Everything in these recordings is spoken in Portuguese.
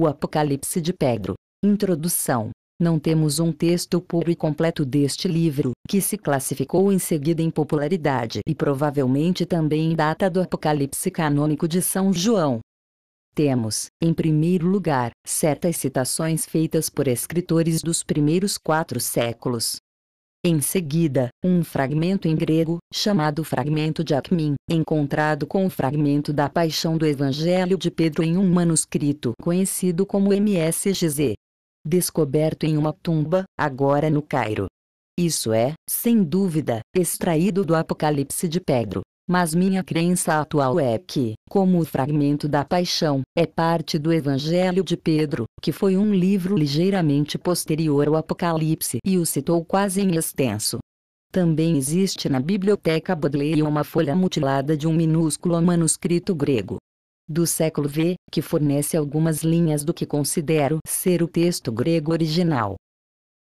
O Apocalipse de Pedro. Introdução. Não temos um texto puro e completo deste livro, que se classificou em seguida em popularidade e provavelmente também em data do Apocalipse canônico de São João. Temos, em primeiro lugar, certas citações feitas por escritores dos primeiros 4 séculos. Em seguida, um fragmento em grego, chamado Fragmento de Acmin, encontrado com o fragmento da Paixão do Evangelho de Pedro em um manuscrito conhecido como MSGZ. Descoberto em uma tumba, agora no Cairo. Isso é, sem dúvida, extraído do Apocalipse de Pedro. Mas minha crença atual é que, como o fragmento da Paixão, é parte do Evangelho de Pedro, que foi um livro ligeiramente posterior ao Apocalipse e o citou quase em extenso. Também existe na Biblioteca Bodleian uma folha mutilada de um minúsculo manuscrito grego do século V, que fornece algumas linhas do que considero ser o texto grego original.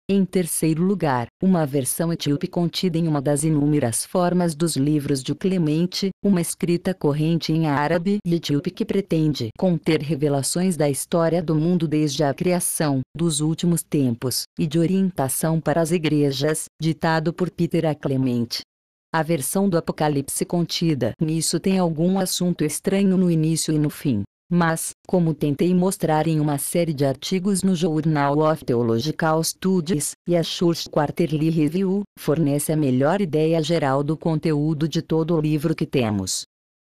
Em terceiro lugar, uma versão etíope contida em uma das inúmeras formas dos livros de Clemente, uma escrita corrente em árabe e etíope que pretende conter revelações da história do mundo desde a criação, dos últimos tempos, e de orientação para as igrejas, ditado por Peter A. Clement. A versão do Apocalipse contida nisso tem algum assunto estranho no início e no fim. Mas, como tentei mostrar em uma série de artigos no Journal of Theological Studies, e a Church Quarterly Review, fornece a melhor ideia geral do conteúdo de todo o livro que temos.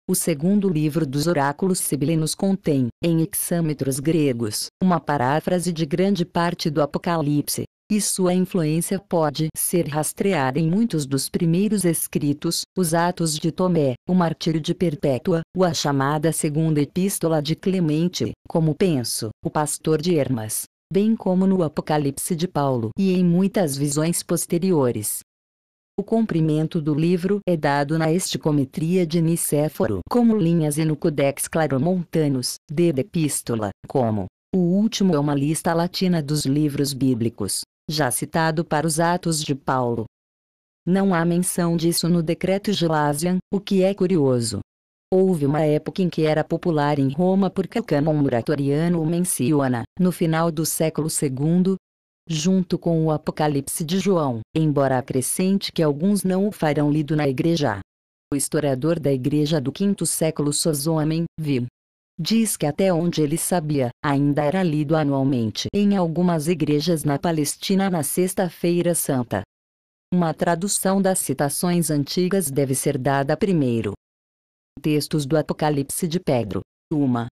O segundo livro dos oráculos sibilinos contém, em hexâmetros gregos, uma paráfrase de grande parte do Apocalipse, e sua influência pode ser rastreada em muitos dos primeiros escritos, os Atos de Tomé, o Martírio de Perpétua, a chamada Segunda Epístola de Clemente, como penso, o Pastor de Hermas, bem como no Apocalipse de Paulo e em muitas visões posteriores. O comprimento do livro é dado na esticometria de Nicéforo como linhas e no Codex Claromontanus, de Epístola, como. O último é uma lista latina dos livros bíblicos, já citado para os Atos de Paulo. Não há menção disso no Decreto Gelasian, o que é curioso. Houve uma época em que era popular em Roma porque o cânon muratoriano o menciona, no final do século II, junto com o Apocalipse de João, embora acrescente que alguns não o farão lido na igreja. O historiador da igreja do V século Sozomen, viu. Diz que até onde ele sabia, ainda era lido anualmente em algumas igrejas na Palestina na Sexta-feira Santa. Uma tradução das citações antigas deve ser dada primeiro. Textos do Apocalipse de Pedro. 1.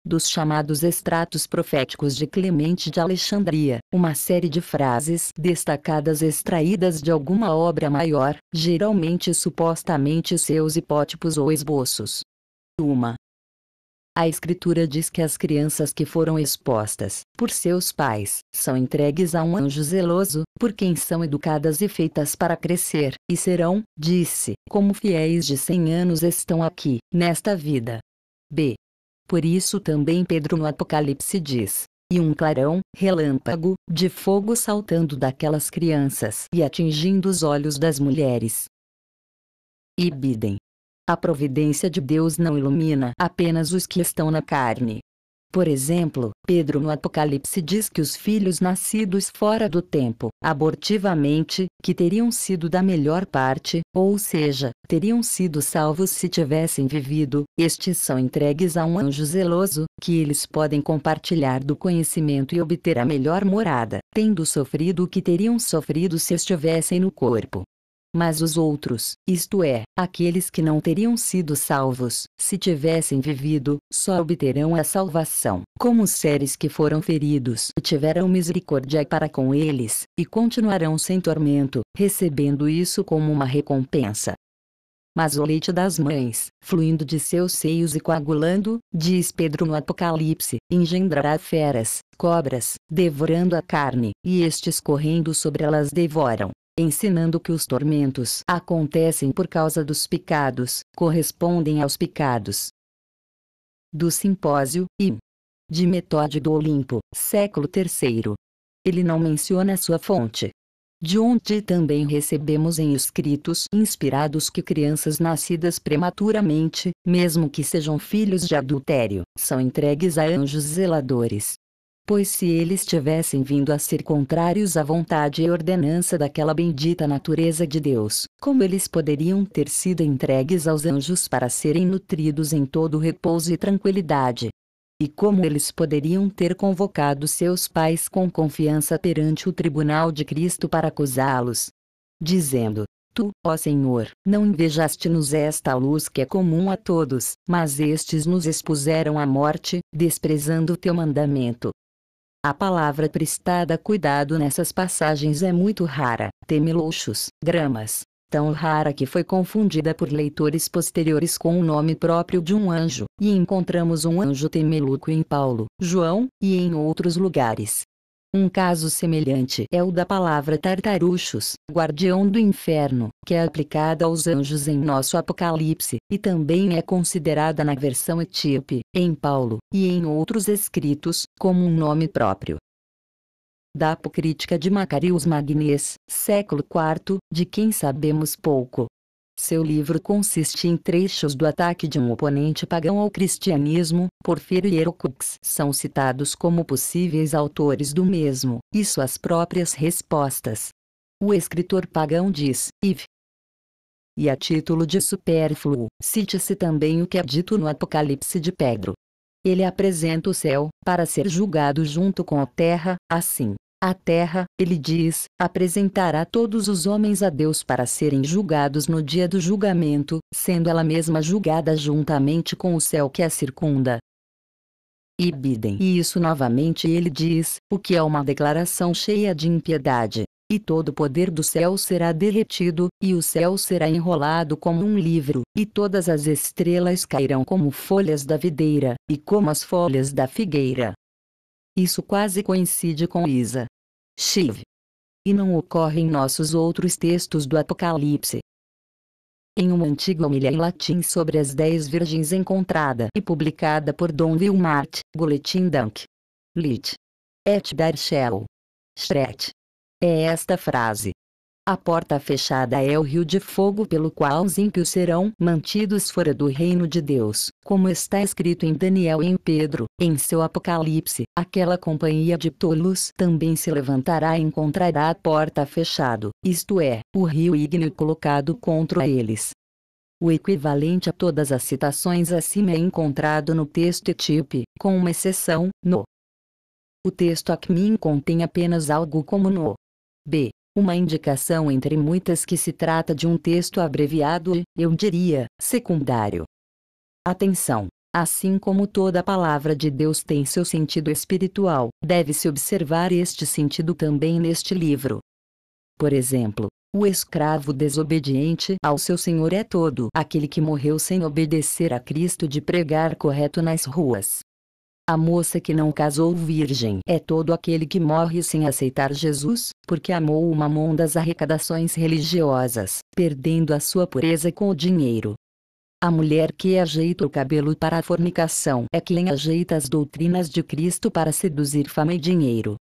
Dos chamados extratos proféticos de Clemente de Alexandria, uma série de frases destacadas extraídas de alguma obra maior, geralmente supostamente seus hipótipos ou esboços. 1. A Escritura diz que as crianças que foram expostas, por seus pais, são entregues a um anjo zeloso, por quem são educadas e feitas para crescer, e serão, disse, como fiéis de 100 anos estão aqui, nesta vida. B. Por isso também Pedro no Apocalipse diz, e um clarão, relâmpago, de fogo saltando daquelas crianças e atingindo os olhos das mulheres. Ibidem. A providência de Deus não ilumina apenas os que estão na carne. Por exemplo, Pedro no Apocalipse diz que os filhos nascidos fora do tempo, abortivamente, que teriam sido da melhor parte, ou seja, teriam sido salvos se tivessem vivido, estes são entregues a um anjo zeloso, que eles podem compartilhar do conhecimento e obter a melhor morada, tendo sofrido o que teriam sofrido se estivessem no corpo. Mas os outros, isto é, aqueles que não teriam sido salvos, se tivessem vivido, só obterão a salvação, como os seres que foram feridos tiveram misericórdia para com eles, e continuarão sem tormento, recebendo isso como uma recompensa. Mas o leite das mães, fluindo de seus seios e coagulando, diz Pedro no Apocalipse, engendrará feras, cobras, devorando a carne, e estes correndo sobre elas devoram. Ensinando que os tormentos acontecem por causa dos pecados, correspondem aos pecados. Do Simpósio, I. de Metódio do Olimpo, século III. Ele não menciona sua fonte. de onde também recebemos em escritos inspirados que crianças nascidas prematuramente, mesmo que sejam filhos de adultério, são entregues a anjos zeladores. Pois se eles tivessem vindo a ser contrários à vontade e ordenança daquela bendita natureza de Deus, como eles poderiam ter sido entregues aos anjos para serem nutridos em todo repouso e tranquilidade? E como eles poderiam ter convocado seus pais com confiança perante o tribunal de Cristo para acusá-los? Dizendo: Tu, ó Senhor, não invejaste-nos esta luz que é comum a todos, mas estes nos expuseram à morte, desprezando o teu mandamento. A palavra prestada a cuidado nessas passagens é muito rara, temeluxos, gramas. Tão rara que foi confundida por leitores posteriores com o nome próprio de um anjo, e encontramos um anjo temeluco em Paulo, João, e em outros lugares. Um caso semelhante é o da palavra tartaruxos, guardião do inferno, que é aplicada aos anjos em nosso Apocalipse, e também é considerada na versão etíope, em Paulo, e em outros escritos, como um nome próprio. Da Apocrítica de Macarius Magnês, século IV, de quem sabemos pouco. Seu livro consiste em trechos do ataque de um oponente pagão ao cristianismo, Porfírio e Herocux são citados como possíveis autores do mesmo, e suas próprias respostas. O escritor pagão diz, Iv. E a título de supérfluo, cite-se também o que é dito no Apocalipse de Pedro. Ele apresenta o céu, para ser julgado junto com a terra, assim. A terra, ele diz, apresentará todos os homens a Deus para serem julgados no dia do julgamento, sendo ela mesma julgada juntamente com o céu que a circunda. Ibidem. E isso novamente ele diz, o que é uma declaração cheia de impiedade. E todo o poder do céu será derretido, e o céu será enrolado como um livro, e todas as estrelas cairão como folhas da videira, e como as folhas da figueira. Isso quase coincide com Isa. Shiv. E não ocorre em nossos outros textos do Apocalipse. Em uma antiga homilia em latim sobre as 10 virgens encontrada e publicada por Dom Wilmart, Bulletin Dunk. Lit. Et Darshell. Shret. É esta frase. A porta fechada é o rio de fogo pelo qual os ímpios serão mantidos fora do reino de Deus, como está escrito em Daniel e em Pedro, em seu Apocalipse. Aquela companhia de tolos também se levantará e encontrará a porta fechada, isto é, o rio ígneo colocado contra eles. O equivalente a todas as citações acima é encontrado no texto etíope, com uma exceção, no. O texto Acmin contém apenas algo como no. B. Uma indicação entre muitas que se trata de um texto abreviado e, eu diria, secundário. Atenção! Assim como toda a palavra de Deus tem seu sentido espiritual, deve-se observar este sentido também neste livro. Por exemplo, o escravo desobediente ao seu senhor é todo aquele que morreu sem obedecer a Cristo de pregar correto nas ruas. A moça que não casou virgem é todo aquele que morre sem aceitar Jesus, porque amou o mamon das arrecadações religiosas, perdendo a sua pureza com o dinheiro. A mulher que ajeita o cabelo para a fornicação é quem ajeita as doutrinas de Cristo para seduzir fama e dinheiro.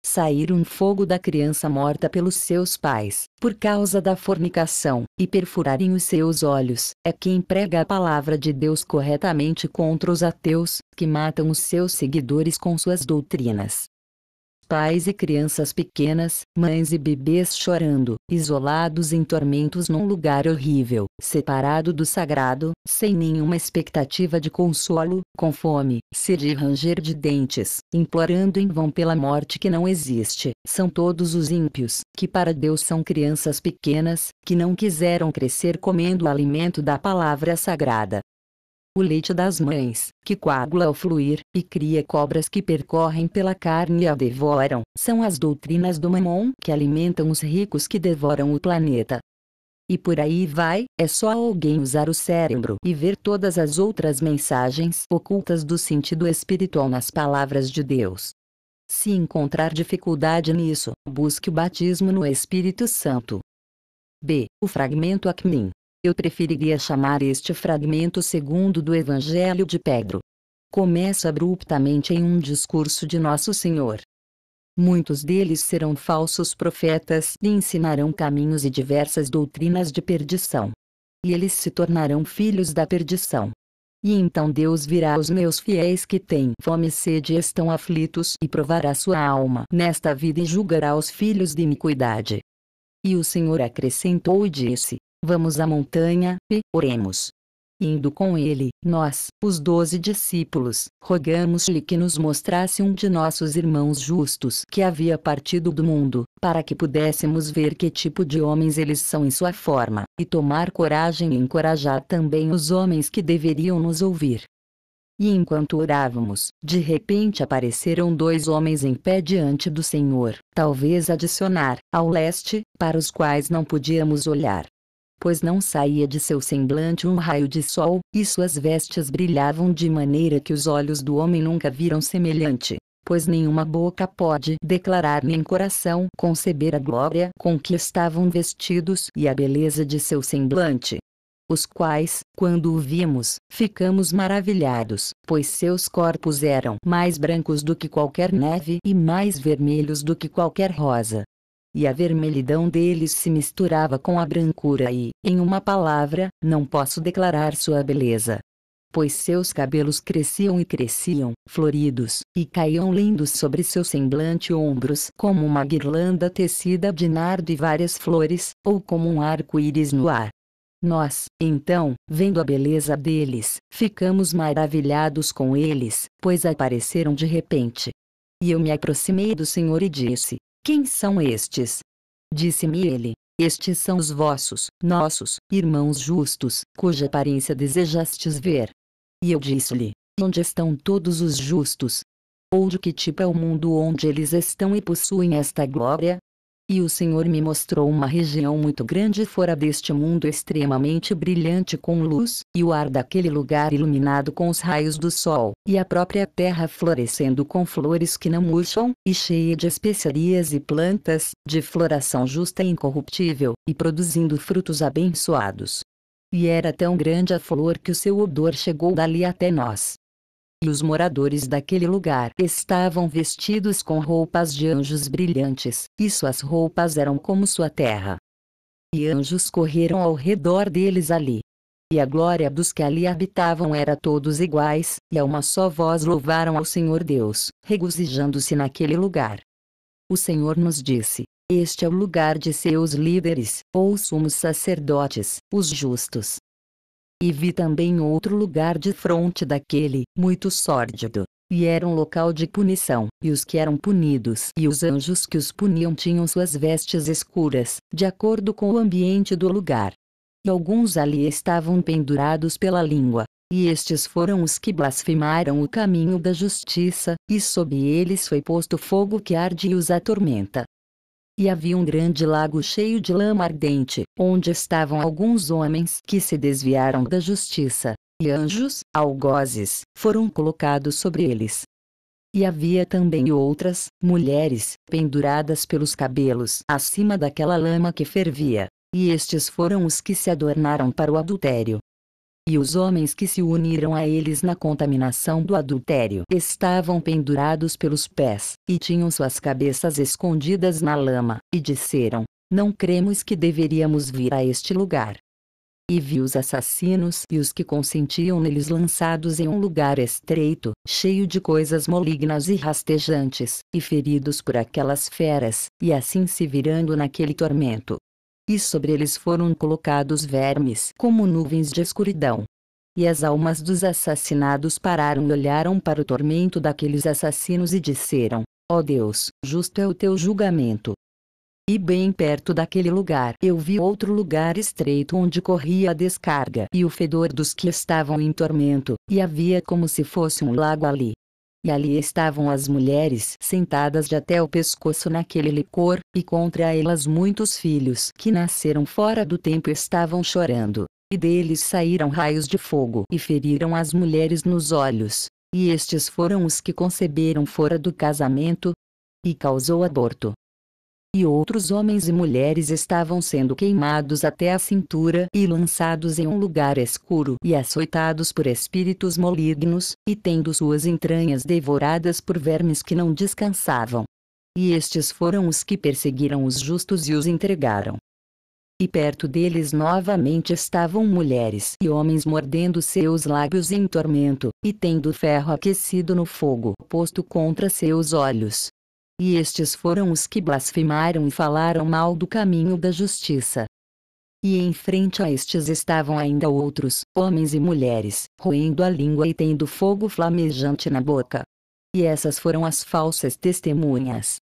Sair um fogo da criança morta pelos seus pais, por causa da fornicação, e perfurarem os seus olhos, é quem prega a palavra de Deus corretamente contra os ateus, que matam os seus seguidores com suas doutrinas. Pais e crianças pequenas, mães e bebês chorando, isolados em tormentos num lugar horrível, separado do sagrado, sem nenhuma expectativa de consolo, com fome, sede e ranger de dentes, implorando em vão pela morte que não existe, são todos os ímpios, que para Deus são crianças pequenas, que não quiseram crescer comendo o alimento da palavra sagrada. O leite das mães, que coagula ao fluir, e cria cobras que percorrem pela carne e a devoram, são as doutrinas do mamon que alimentam os ricos que devoram o planeta. E por aí vai, é só alguém usar o cérebro e ver todas as outras mensagens ocultas do sentido espiritual nas palavras de Deus. Se encontrar dificuldade nisso, busque o batismo no Espírito Santo. B. O fragmento Acmin. Eu preferiria chamar este fragmento segundo do Evangelho de Pedro. Começa abruptamente em um discurso de Nosso Senhor. Muitos deles serão falsos profetas e ensinarão caminhos e diversas doutrinas de perdição. E eles se tornarão filhos da perdição. E então Deus virá aos meus fiéis que têm fome e sede e estão aflitos e provará sua alma nesta vida e julgará os filhos de iniquidade. E o Senhor acrescentou e disse: Vamos à montanha, e oremos. Indo com ele, nós, os 12 discípulos, rogamos-lhe que nos mostrasse um de nossos irmãos justos que havia partido do mundo, para que pudéssemos ver que tipo de homens eles são em sua forma, e tomar coragem e encorajar também os homens que deveriam nos ouvir. E enquanto orávamos, de repente apareceram 2 homens em pé diante do Senhor, talvez adicionar, ao leste, para os quais não podíamos olhar. Pois não saía de seu semblante um raio de sol, e suas vestes brilhavam de maneira que os olhos do homem nunca viram semelhante, pois nenhuma boca pode declarar nem coração conceber a glória com que estavam vestidos e a beleza de seu semblante. Os quais, quando o vimos, ficamos maravilhados, pois seus corpos eram mais brancos do que qualquer neve e mais vermelhos do que qualquer rosa. E a vermelhidão deles se misturava com a brancura e, em uma palavra, não posso declarar sua beleza. Pois seus cabelos cresciam e cresciam, floridos, e caíam lindos sobre seu semblante e ombros como uma guirlanda tecida de nardo e várias flores, ou como um arco-íris no ar. Nós, então, vendo a beleza deles, ficamos maravilhados com eles, pois apareceram de repente. E eu me aproximei do Senhor e disse: Quem são estes? Disse-me ele: Estes são os vossos, nossos, irmãos justos, cuja aparência desejastes ver. E eu disse-lhe: Onde estão todos os justos? Ou de que tipo é o mundo onde eles estão e possuem esta glória? E o Senhor me mostrou uma região muito grande fora deste mundo, extremamente brilhante com luz, e o ar daquele lugar iluminado com os raios do sol, e a própria terra florescendo com flores que não murcham, e cheia de especiarias e plantas, de floração justa e incorruptível, e produzindo frutos abençoados. E era tão grande a flor que o seu odor chegou dali até nós. E os moradores daquele lugar estavam vestidos com roupas de anjos brilhantes, e suas roupas eram como sua terra. E anjos correram ao redor deles ali. E a glória dos que ali habitavam era todos iguais, e a uma só voz louvaram ao Senhor Deus, regozijando-se naquele lugar. O Senhor nos disse: Este é o lugar de seus líderes, ou sumos sacerdotes, os justos. E vi também outro lugar defronte daquele, muito sórdido, e era um local de punição, e os que eram punidos e os anjos que os puniam tinham suas vestes escuras, de acordo com o ambiente do lugar. E alguns ali estavam pendurados pela língua, e estes foram os que blasfemaram o caminho da justiça, e sob eles foi posto fogo que arde e os atormenta. E havia um grande lago cheio de lama ardente, onde estavam alguns homens que se desviaram da justiça, e anjos, algozes, foram colocados sobre eles. E havia também outras, mulheres, penduradas pelos cabelos acima daquela lama que fervia, e estes foram os que se adornaram para o adultério. E os homens que se uniram a eles na contaminação do adultério estavam pendurados pelos pés, e tinham suas cabeças escondidas na lama, e disseram: Não cremos que deveríamos vir a este lugar. E vi os assassinos e os que consentiam neles lançados em um lugar estreito, cheio de coisas malignas e rastejantes, e feridos por aquelas feras, e assim se virando naquele tormento. E sobre eles foram colocados vermes como nuvens de escuridão. E as almas dos assassinados pararam e olharam para o tormento daqueles assassinos e disseram: Ó Deus, justo é o teu julgamento. E bem perto daquele lugar eu vi outro lugar estreito onde corria a descarga e o fedor dos que estavam em tormento, e havia como se fosse um lago ali. E ali estavam as mulheres sentadas de até o pescoço naquele licor, e contra elas muitos filhos que nasceram fora do tempo estavam chorando, e deles saíram raios de fogo e feriram as mulheres nos olhos, e estes foram os que conceberam fora do casamento, e causou aborto. E outros homens e mulheres estavam sendo queimados até a cintura e lançados em um lugar escuro e açoitados por espíritos malignos, e tendo suas entranhas devoradas por vermes que não descansavam. E estes foram os que perseguiram os justos e os entregaram. E perto deles novamente estavam mulheres e homens mordendo seus lábios em tormento, e tendo ferro aquecido no fogo posto contra seus olhos. E estes foram os que blasfemaram e falaram mal do caminho da justiça. E em frente a estes estavam ainda outros, homens e mulheres, roendo a língua e tendo fogo flamejante na boca. E essas foram as falsas testemunhas.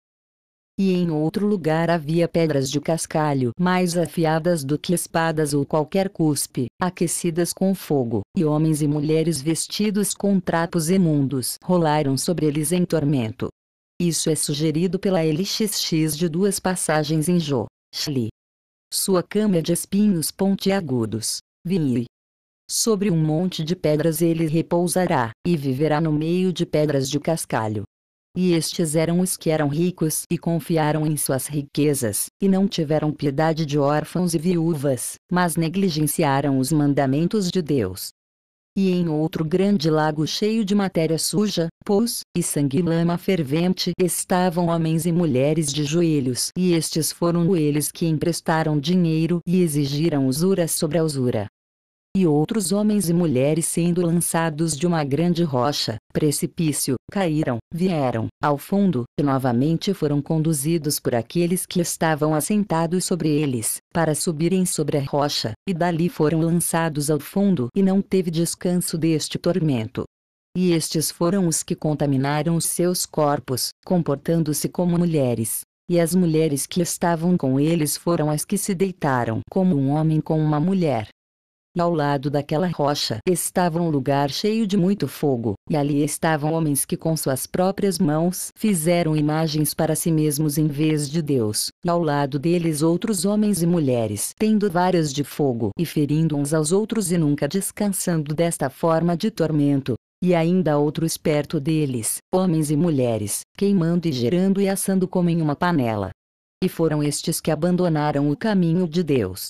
E em outro lugar havia pedras de cascalho mais afiadas do que espadas ou qualquer cuspe, aquecidas com fogo, e homens e mulheres vestidos com trapos imundos rolaram sobre eles em tormento. Isso é sugerido pela LXX de duas passagens em Jó. Shli. Sua cama é de espinhos pontiagudos. Vi. Sobre um monte de pedras ele repousará, e viverá no meio de pedras de cascalho. E estes eram os que eram ricos e confiaram em suas riquezas, e não tiveram piedade de órfãos e viúvas, mas negligenciaram os mandamentos de Deus. E em outro grande lago cheio de matéria suja, pus, e sangue e lama fervente estavam homens e mulheres de joelhos, e estes foram eles que emprestaram dinheiro e exigiram usura sobre a usura. E outros homens e mulheres sendo lançados de uma grande rocha, precipício, caíram, vieram ao fundo, e novamente foram conduzidos por aqueles que estavam assentados sobre eles, para subirem sobre a rocha, e dali foram lançados ao fundo e não teve descanso deste tormento. E estes foram os que contaminaram os seus corpos, comportando-se como mulheres. E as mulheres que estavam com eles foram as que se deitaram como um homem com uma mulher. E ao lado daquela rocha estava um lugar cheio de muito fogo, e ali estavam homens que com suas próprias mãos fizeram imagens para si mesmos em vez de Deus, e ao lado deles outros homens e mulheres tendo varas de fogo e ferindo uns aos outros e nunca descansando desta forma de tormento. E ainda outros perto deles, homens e mulheres, queimando e gerando e assando como em uma panela. E foram estes que abandonaram o caminho de Deus.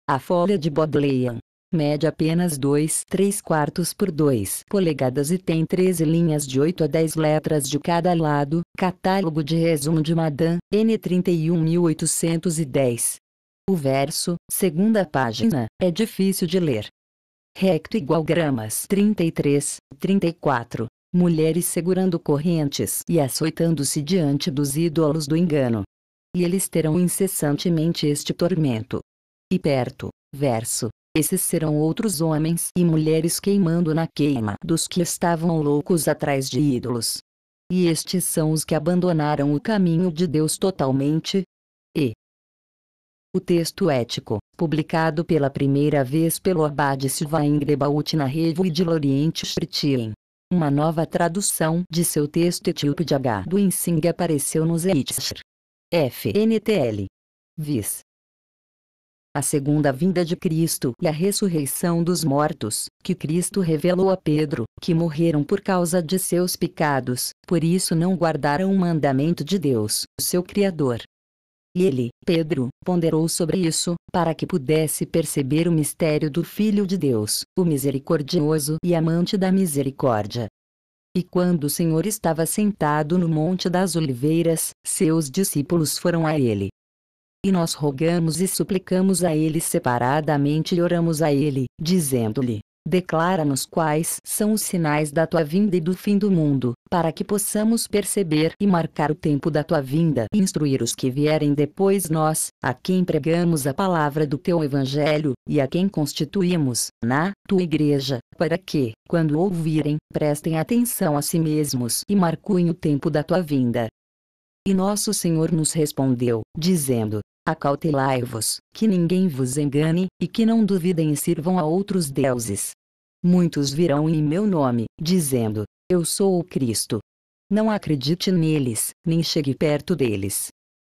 A folha de Bodleian mede apenas 2,3 por 2 polegadas e tem 13 linhas de 8 a 10 letras de cada lado. Catálogo de resumo de Madame N. 31.810. O verso, segunda página, é difícil de ler. Recto igual gramas 33, 34. Mulheres segurando correntes e açoitando-se diante dos ídolos do engano. E eles terão incessantemente este tormento. E perto, verso. Esses serão outros homens e mulheres queimando na queima dos que estavam loucos atrás de ídolos. E estes são os que abandonaram o caminho de Deus totalmente. E o texto ético, publicado pela primeira vez pelo Abade Sylvain Grebaut na Revue de l'Orient Chrétien. Uma nova tradução de seu texto etíope de H. do Ensing apareceu no Zeitschr. FNTL. Vis. A segunda vinda de Cristo e a ressurreição dos mortos, que Cristo revelou a Pedro, que morreram por causa de seus pecados, por isso não guardaram o mandamento de Deus, seu Criador. E ele, Pedro, ponderou sobre isso, para que pudesse perceber o mistério do Filho de Deus, o misericordioso e amante da misericórdia. E quando o Senhor estava sentado no Monte das Oliveiras, seus discípulos foram a ele. E nós rogamos e suplicamos a ele separadamente e oramos a ele, dizendo-lhe: declara-nos quais são os sinais da tua vinda e do fim do mundo, para que possamos perceber e marcar o tempo da tua vinda e instruir os que vierem depois nós, a quem pregamos a palavra do teu evangelho, e a quem constituímos, na tua igreja, para que, quando ouvirem, prestem atenção a si mesmos e marquem o tempo da tua vinda. E nosso Senhor nos respondeu, dizendo: acautelai-vos, que ninguém vos engane, e que não duvidem e sirvam a outros deuses. Muitos virão em meu nome, dizendo: eu sou o Cristo. Não acredite neles, nem chegue perto deles.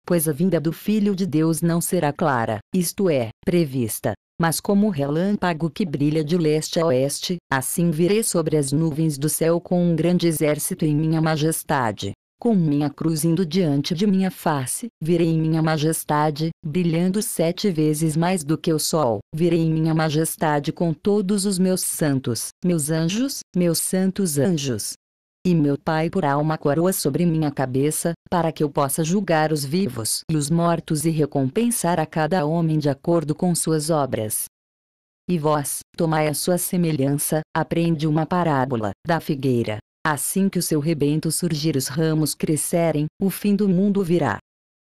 Pois a vinda do Filho de Deus não será clara, isto é, prevista, mas como o relâmpago que brilha de leste a oeste, assim virei sobre as nuvens do céu com um grande exército em minha majestade. Com minha cruz indo diante de minha face, virei em minha majestade, brilhando 7 vezes mais do que o sol, virei em minha majestade com todos os meus santos, meus anjos, meus santos anjos. E meu Pai porá uma coroa sobre minha cabeça, para que eu possa julgar os vivos e os mortos e recompensar a cada homem de acordo com suas obras. E vós, tomai a sua semelhança, aprende uma parábola, da figueira. Assim que o seu rebento surgir e os ramos crescerem, o fim do mundo virá.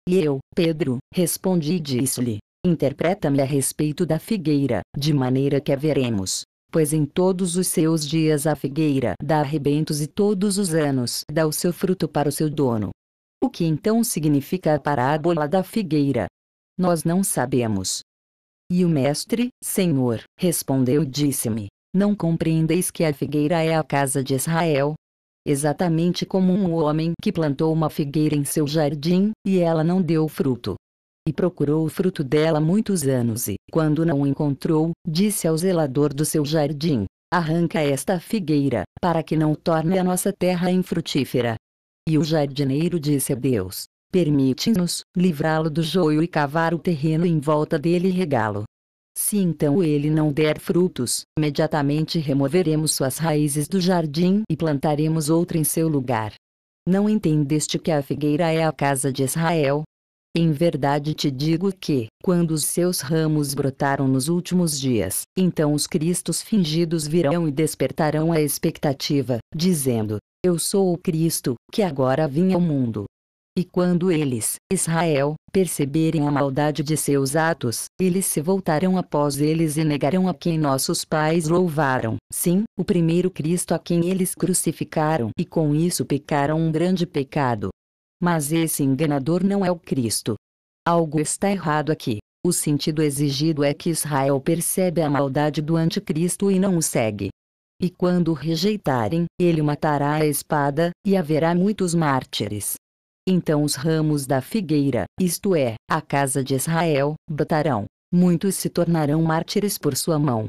E eu, Pedro, respondi e disse-lhe: interpreta-me a respeito da figueira, de maneira que a veremos. Pois em todos os seus dias a figueira dá rebentos e todos os anos dá o seu fruto para o seu dono. O que então significa a parábola da figueira? Nós não sabemos. E o mestre, Senhor, respondeu e disse-me: não compreendeis que a figueira é a casa de Israel? Exatamente como um homem que plantou uma figueira em seu jardim, e ela não deu fruto. E procurou o fruto dela muitos anos e, quando não o encontrou, disse ao zelador do seu jardim: arranca esta figueira, para que não torne a nossa terra infrutífera. E o jardineiro disse a Deus: permite-nos livrá-lo do joio e cavar o terreno em volta dele e regá-lo. Se então ele não der frutos, imediatamente removeremos suas raízes do jardim e plantaremos outra em seu lugar. Não entendeste que a figueira é a casa de Israel? Em verdade te digo que, quando os seus ramos brotaram nos últimos dias, então os cristos fingidos virão e despertarão a expectativa, dizendo: eu sou o Cristo, que agora vinha ao mundo. E quando eles, Israel, perceberem a maldade de seus atos, eles se voltarão após eles e negarão a quem nossos pais louvaram, sim, o primeiro Cristo a quem eles crucificaram, e com isso pecaram um grande pecado. Mas esse enganador não é o Cristo. Algo está errado aqui. O sentido exigido é que Israel percebe a maldade do anticristo e não o segue. E quando o rejeitarem, ele matará a espada, e haverá muitos mártires. Então os ramos da figueira, isto é, a casa de Israel, brotarão. Muitos se tornarão mártires por sua mão.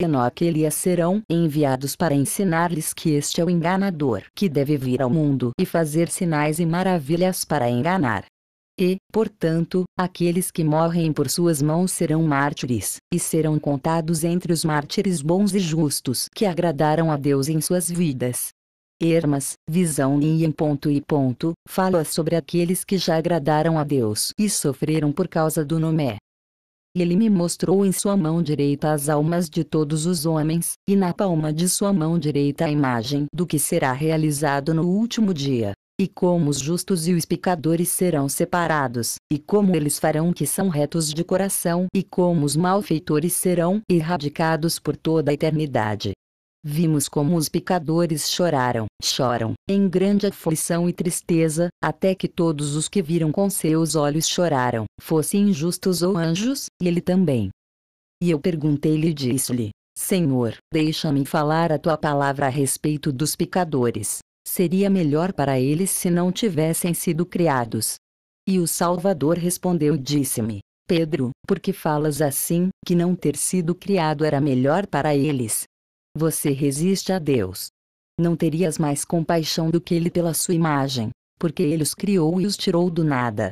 Enoque e Elias serão enviados para ensinar-lhes que este é o enganador que deve vir ao mundo e fazer sinais e maravilhas para enganar. E, portanto, aqueles que morrem por suas mãos serão mártires, e serão contados entre os mártires bons e justos que agradaram a Deus em suas vidas. Hermas, visão e em ponto e ponto, fala sobre aqueles que já agradaram a Deus e sofreram por causa do nome. Ele me mostrou em sua mão direita as almas de todos os homens, e na palma de sua mão direita a imagem do que será realizado no último dia, e como os justos e os pecadores serão separados, e como eles farão que são retos de coração, e como os malfeitores serão erradicados por toda a eternidade. Vimos como os pecadores choram, em grande aflição e tristeza, até que todos os que viram com seus olhos choraram, fossem justos ou anjos, e ele também. E eu perguntei-lhe e disse-lhe: Senhor, deixa-me falar a tua palavra a respeito dos pecadores. Seria melhor para eles se não tivessem sido criados. E o Salvador respondeu e disse-me: Pedro, por que falas assim, que não ter sido criado era melhor para eles? Você resiste a Deus. Não terias mais compaixão do que Ele pela sua imagem, porque Ele os criou e os tirou do nada.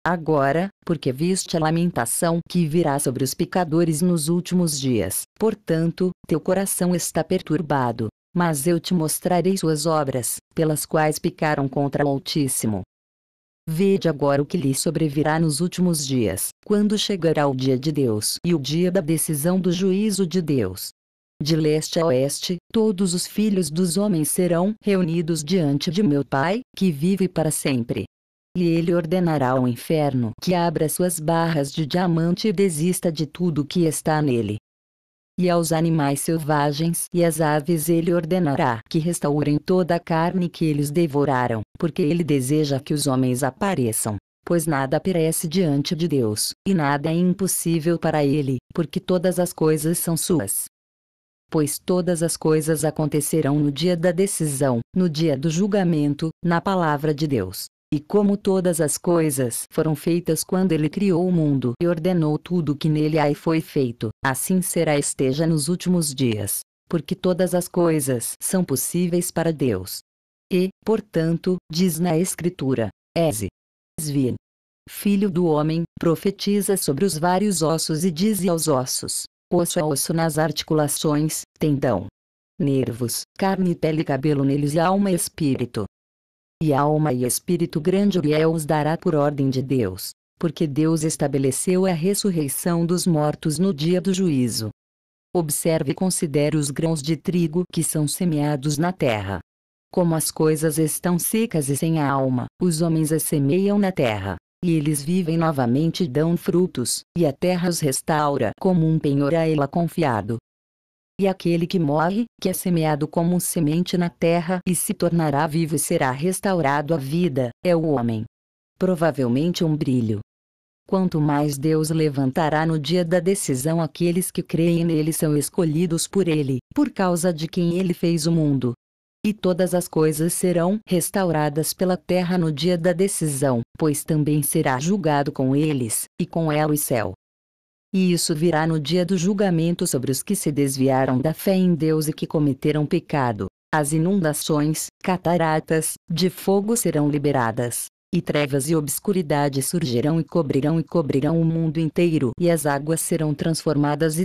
Agora, porque viste a lamentação que virá sobre os pecadores nos últimos dias, portanto, teu coração está perturbado, mas eu te mostrarei suas obras, pelas quais pecaram contra o Altíssimo. Vede agora o que lhe sobrevirá nos últimos dias, quando chegará o dia de Deus e o dia da decisão do juízo de Deus. De leste a oeste, todos os filhos dos homens serão reunidos diante de meu Pai, que vive para sempre. E ele ordenará ao inferno que abra suas barras de diamante e desista de tudo que está nele. E aos animais selvagens e às aves ele ordenará que restaurem toda a carne que eles devoraram, porque ele deseja que os homens apareçam, pois nada perece diante de Deus, e nada é impossível para ele, porque todas as coisas são suas. Pois todas as coisas acontecerão no dia da decisão, no dia do julgamento, na palavra de Deus. E como todas as coisas foram feitas quando ele criou o mundo e ordenou tudo que nele há e foi feito, assim será esteja nos últimos dias. Porque todas as coisas são possíveis para Deus. E, portanto, diz na Escritura: Esvi, filho do homem, profetiza sobre os vários ossos e dize aos ossos: osso a osso nas articulações, tendão nervos, carne e pele e cabelo neles e alma e espírito. E alma e espírito grande Uriel os dará por ordem de Deus, porque Deus estabeleceu a ressurreição dos mortos no dia do juízo. Observe e considere os grãos de trigo que são semeados na terra. Como as coisas estão secas e sem a alma, os homens as semeiam na terra, e eles vivem novamente e dão frutos, e a terra os restaura como um penhor a ela confiado. E aquele que morre, que é semeado como semente na terra e se tornará vivo e será restaurado à vida, é o homem. Provavelmente um brilho. Quanto mais Deus levantará no dia da decisão aqueles que creem nele são escolhidos por ele, por causa de quem ele fez o mundo. E todas as coisas serão restauradas pela terra no dia da decisão, pois também será julgado com eles, e com ela o céu. E isso virá no dia do julgamento sobre os que se desviaram da fé em Deus e que cometeram pecado. As inundações, cataratas, de fogo serão liberadas, e trevas e obscuridade surgirão e cobrirão o mundo inteiro, e as águas serão transformadas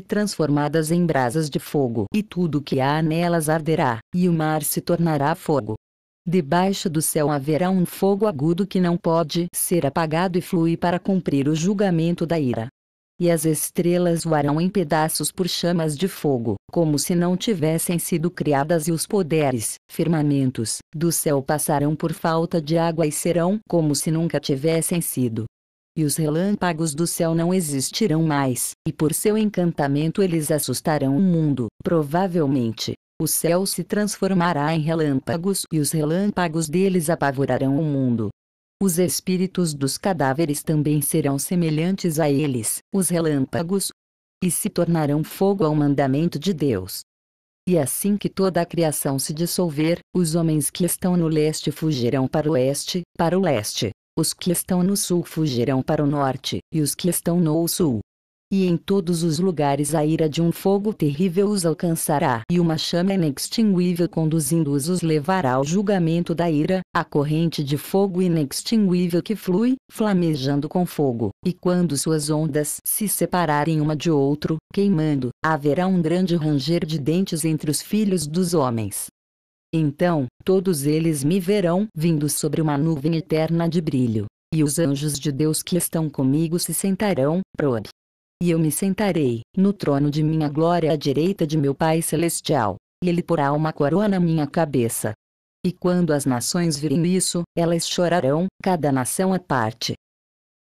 em brasas de fogo, e tudo que há nelas arderá, e o mar se tornará fogo. Debaixo do céu haverá um fogo agudo que não pode ser apagado e flui para cumprir o julgamento da ira. E as estrelas voarão em pedaços por chamas de fogo, como se não tivessem sido criadas, e os poderes, firmamentos, do céu passarão por falta de água e serão como se nunca tivessem sido. E os relâmpagos do céu não existirão mais, e por seu encantamento eles assustarão o mundo, provavelmente. O céu se transformará em relâmpagos e os relâmpagos deles apavorarão o mundo. Os espíritos dos cadáveres também serão semelhantes a eles, os relâmpagos, e se tornarão fogo ao mandamento de Deus. E assim que toda a criação se dissolver, os homens que estão no leste fugirão para o oeste, para o leste. Os que estão no sul fugirão para o norte, e os que estão no sul. E em todos os lugares a ira de um fogo terrível os alcançará, e uma chama inextinguível conduzindo-os os levará ao julgamento da ira, a corrente de fogo inextinguível que flui, flamejando com fogo, e quando suas ondas se separarem uma de outro, queimando, haverá um grande ranger de dentes entre os filhos dos homens. Então, todos eles me verão vindo sobre uma nuvem eterna de brilho, e os anjos de Deus que estão comigo se sentarão, prod. E eu me sentarei, no trono de minha glória à direita de meu Pai Celestial, e Ele porá uma coroa na minha cabeça. E quando as nações virem isso, elas chorarão, cada nação à parte.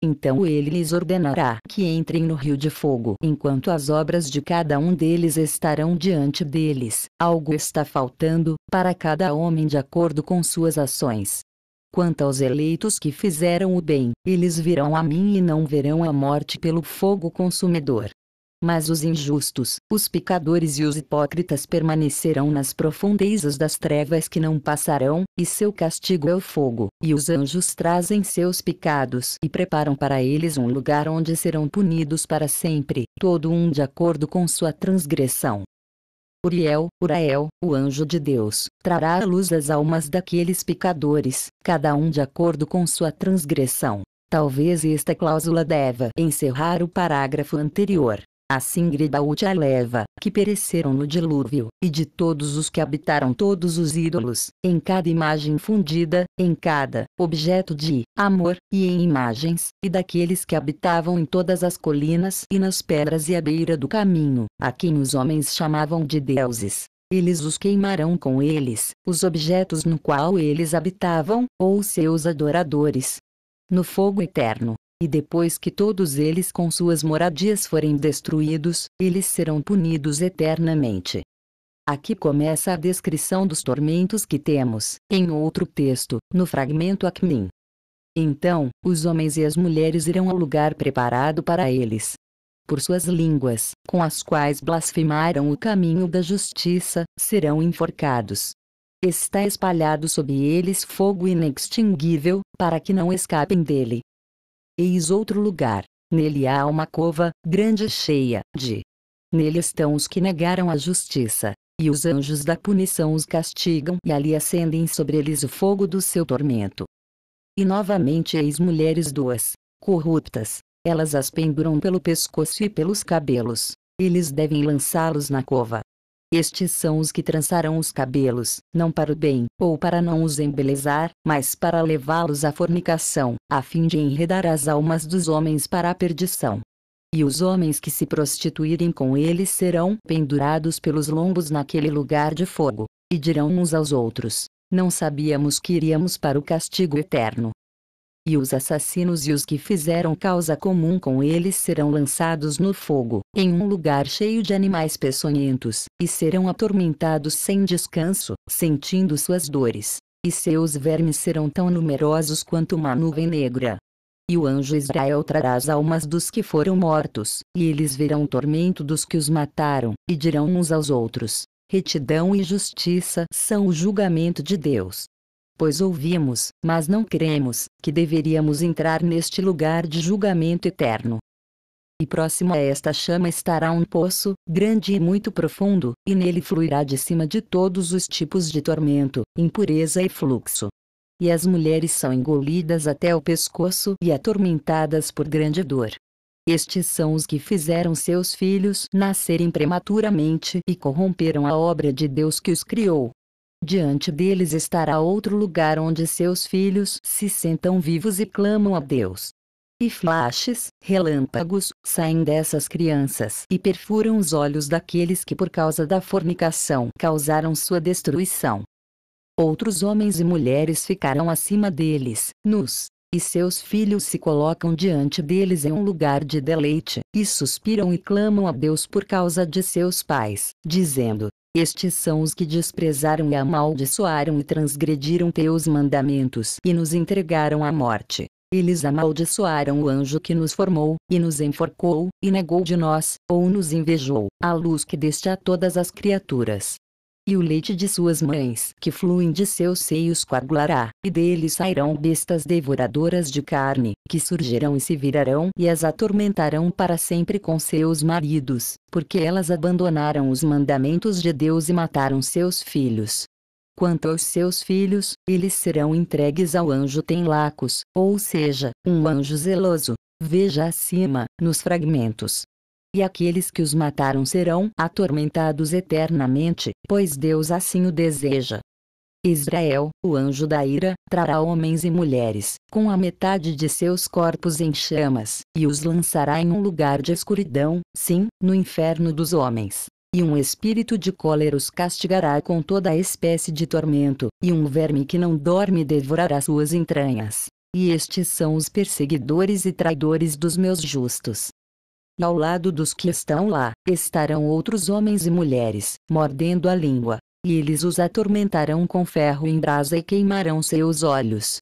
Então ele lhes ordenará que entrem no rio de fogo, enquanto as obras de cada um deles estarão diante deles. Algo está faltando, para cada homem de acordo com suas ações. Quanto aos eleitos que fizeram o bem, eles virão a mim e não verão a morte pelo fogo consumidor. Mas os injustos, os pecadores e os hipócritas permanecerão nas profundezas das trevas que não passarão, e seu castigo é o fogo, e os anjos trazem seus pecados e preparam para eles um lugar onde serão punidos para sempre, todo um de acordo com sua transgressão. Uriel, o anjo de Deus, trará à luz as almas daqueles pecadores, cada um de acordo com sua transgressão. Talvez esta cláusula deva encerrar o parágrafo anterior. Assim Gribaúte a leva, que pereceram no dilúvio, e de todos os que habitaram todos os ídolos, em cada imagem fundida, em cada objeto de amor, e em imagens, e daqueles que habitavam em todas as colinas e nas pedras e à beira do caminho, a quem os homens chamavam de deuses. Eles os queimarão com eles, os objetos no qual eles habitavam, ou seus adoradores, no fogo eterno. E depois que todos eles com suas moradias forem destruídos, eles serão punidos eternamente. Aqui começa a descrição dos tormentos que temos, em outro texto, no fragmento Acmin. Então, os homens e as mulheres irão ao lugar preparado para eles. Por suas línguas, com as quais blasfemaram o caminho da justiça, serão enforcados. Está espalhado sobre eles fogo inextinguível, para que não escapem dele. Eis outro lugar, nele há uma cova, grande e cheia de. Nele estão os que negaram a justiça, e os anjos da punição os castigam e ali acendem sobre eles o fogo do seu tormento. E novamente eis mulheres duas, corruptas, elas as penduram pelo pescoço e pelos cabelos, eles devem lançá-los na cova. Estes são os que trançarão os cabelos, não para o bem, ou para não os embelezar, mas para levá-los à fornicação, a fim de enredar as almas dos homens para a perdição. E os homens que se prostituírem com eles serão pendurados pelos lombos naquele lugar de fogo, e dirão uns aos outros: não sabíamos que iríamos para o castigo eterno. E os assassinos e os que fizeram causa comum com eles serão lançados no fogo, em um lugar cheio de animais peçonhentos, e serão atormentados sem descanso, sentindo suas dores. E seus vermes serão tão numerosos quanto uma nuvem negra. E o anjo Israel trará as almas dos que foram mortos, e eles verão o tormento dos que os mataram, e dirão uns aos outros: retidão e justiça são o julgamento de Deus. Pois ouvimos, mas não cremos, que deveríamos entrar neste lugar de julgamento eterno. E próximo a esta chama estará um poço, grande e muito profundo, e nele fluirá de cima de todos os tipos de tormento, impureza e fluxo. E as mulheres são engolidas até o pescoço e atormentadas por grande dor. Estes são os que fizeram seus filhos nascerem prematuramente e corromperam a obra de Deus que os criou. Diante deles estará outro lugar onde seus filhos se sentam vivos e clamam a Deus. E flashes, relâmpagos, saem dessas crianças e perfuram os olhos daqueles que por causa da fornicação causaram sua destruição. Outros homens e mulheres ficarão acima deles, nus, e seus filhos se colocam diante deles em um lugar de deleite, e suspiram e clamam a Deus por causa de seus pais, dizendo: estes são os que desprezaram e amaldiçoaram e transgrediram teus mandamentos e nos entregaram à morte. Eles amaldiçoaram o anjo que nos formou, e nos enforcou, e negou de nós, ou nos invejou, a luz que deste a todas as criaturas. E o leite de suas mães, que fluem de seus seios, coagulará, e deles sairão bestas devoradoras de carne, que surgirão e se virarão e as atormentarão para sempre com seus maridos, porque elas abandonaram os mandamentos de Deus e mataram seus filhos. Quanto aos seus filhos, eles serão entregues ao anjo tem-lacos, ou seja, um anjo zeloso. Veja acima, nos fragmentos. E aqueles que os mataram serão atormentados eternamente, pois Deus assim o deseja. Israel, o anjo da ira, trará homens e mulheres, com a metade de seus corpos em chamas, e os lançará em um lugar de escuridão, sim, no inferno dos homens. E um espírito de cólera os castigará com toda a espécie de tormento, e um verme que não dorme devorará suas entranhas. E estes são os perseguidores e traidores dos meus justos. E ao lado dos que estão lá, estarão outros homens e mulheres, mordendo a língua, e eles os atormentarão com ferro em brasa e queimarão seus olhos.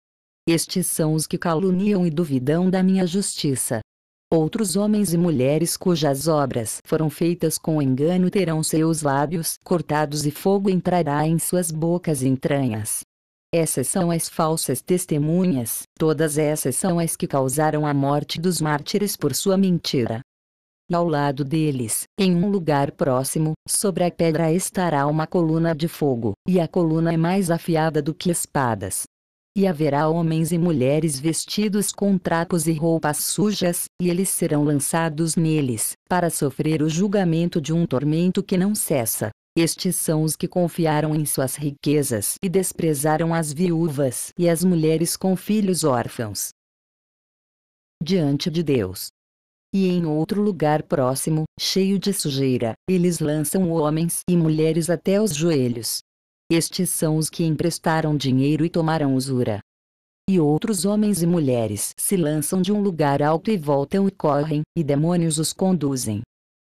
Estes são os que caluniam e duvidam da minha justiça. Outros homens e mulheres cujas obras foram feitas com engano terão seus lábios cortados e fogo entrará em suas bocas e entranhas. Essas são as falsas testemunhas, todas essas são as que causaram a morte dos mártires por sua mentira. E ao lado deles, em um lugar próximo, sobre a pedra estará uma coluna de fogo, e a coluna é mais afiada do que espadas. E haverá homens e mulheres vestidos com trapos e roupas sujas, e eles serão lançados neles, para sofrer o julgamento de um tormento que não cessa. Estes são os que confiaram em suas riquezas e desprezaram as viúvas e as mulheres com filhos órfãos. Diante de Deus. E em outro lugar próximo, cheio de sujeira, eles lançam homens e mulheres até os joelhos. Estes são os que emprestaram dinheiro e tomaram usura. E outros homens e mulheres se lançam de um lugar alto e voltam e correm, e demônios os conduzem.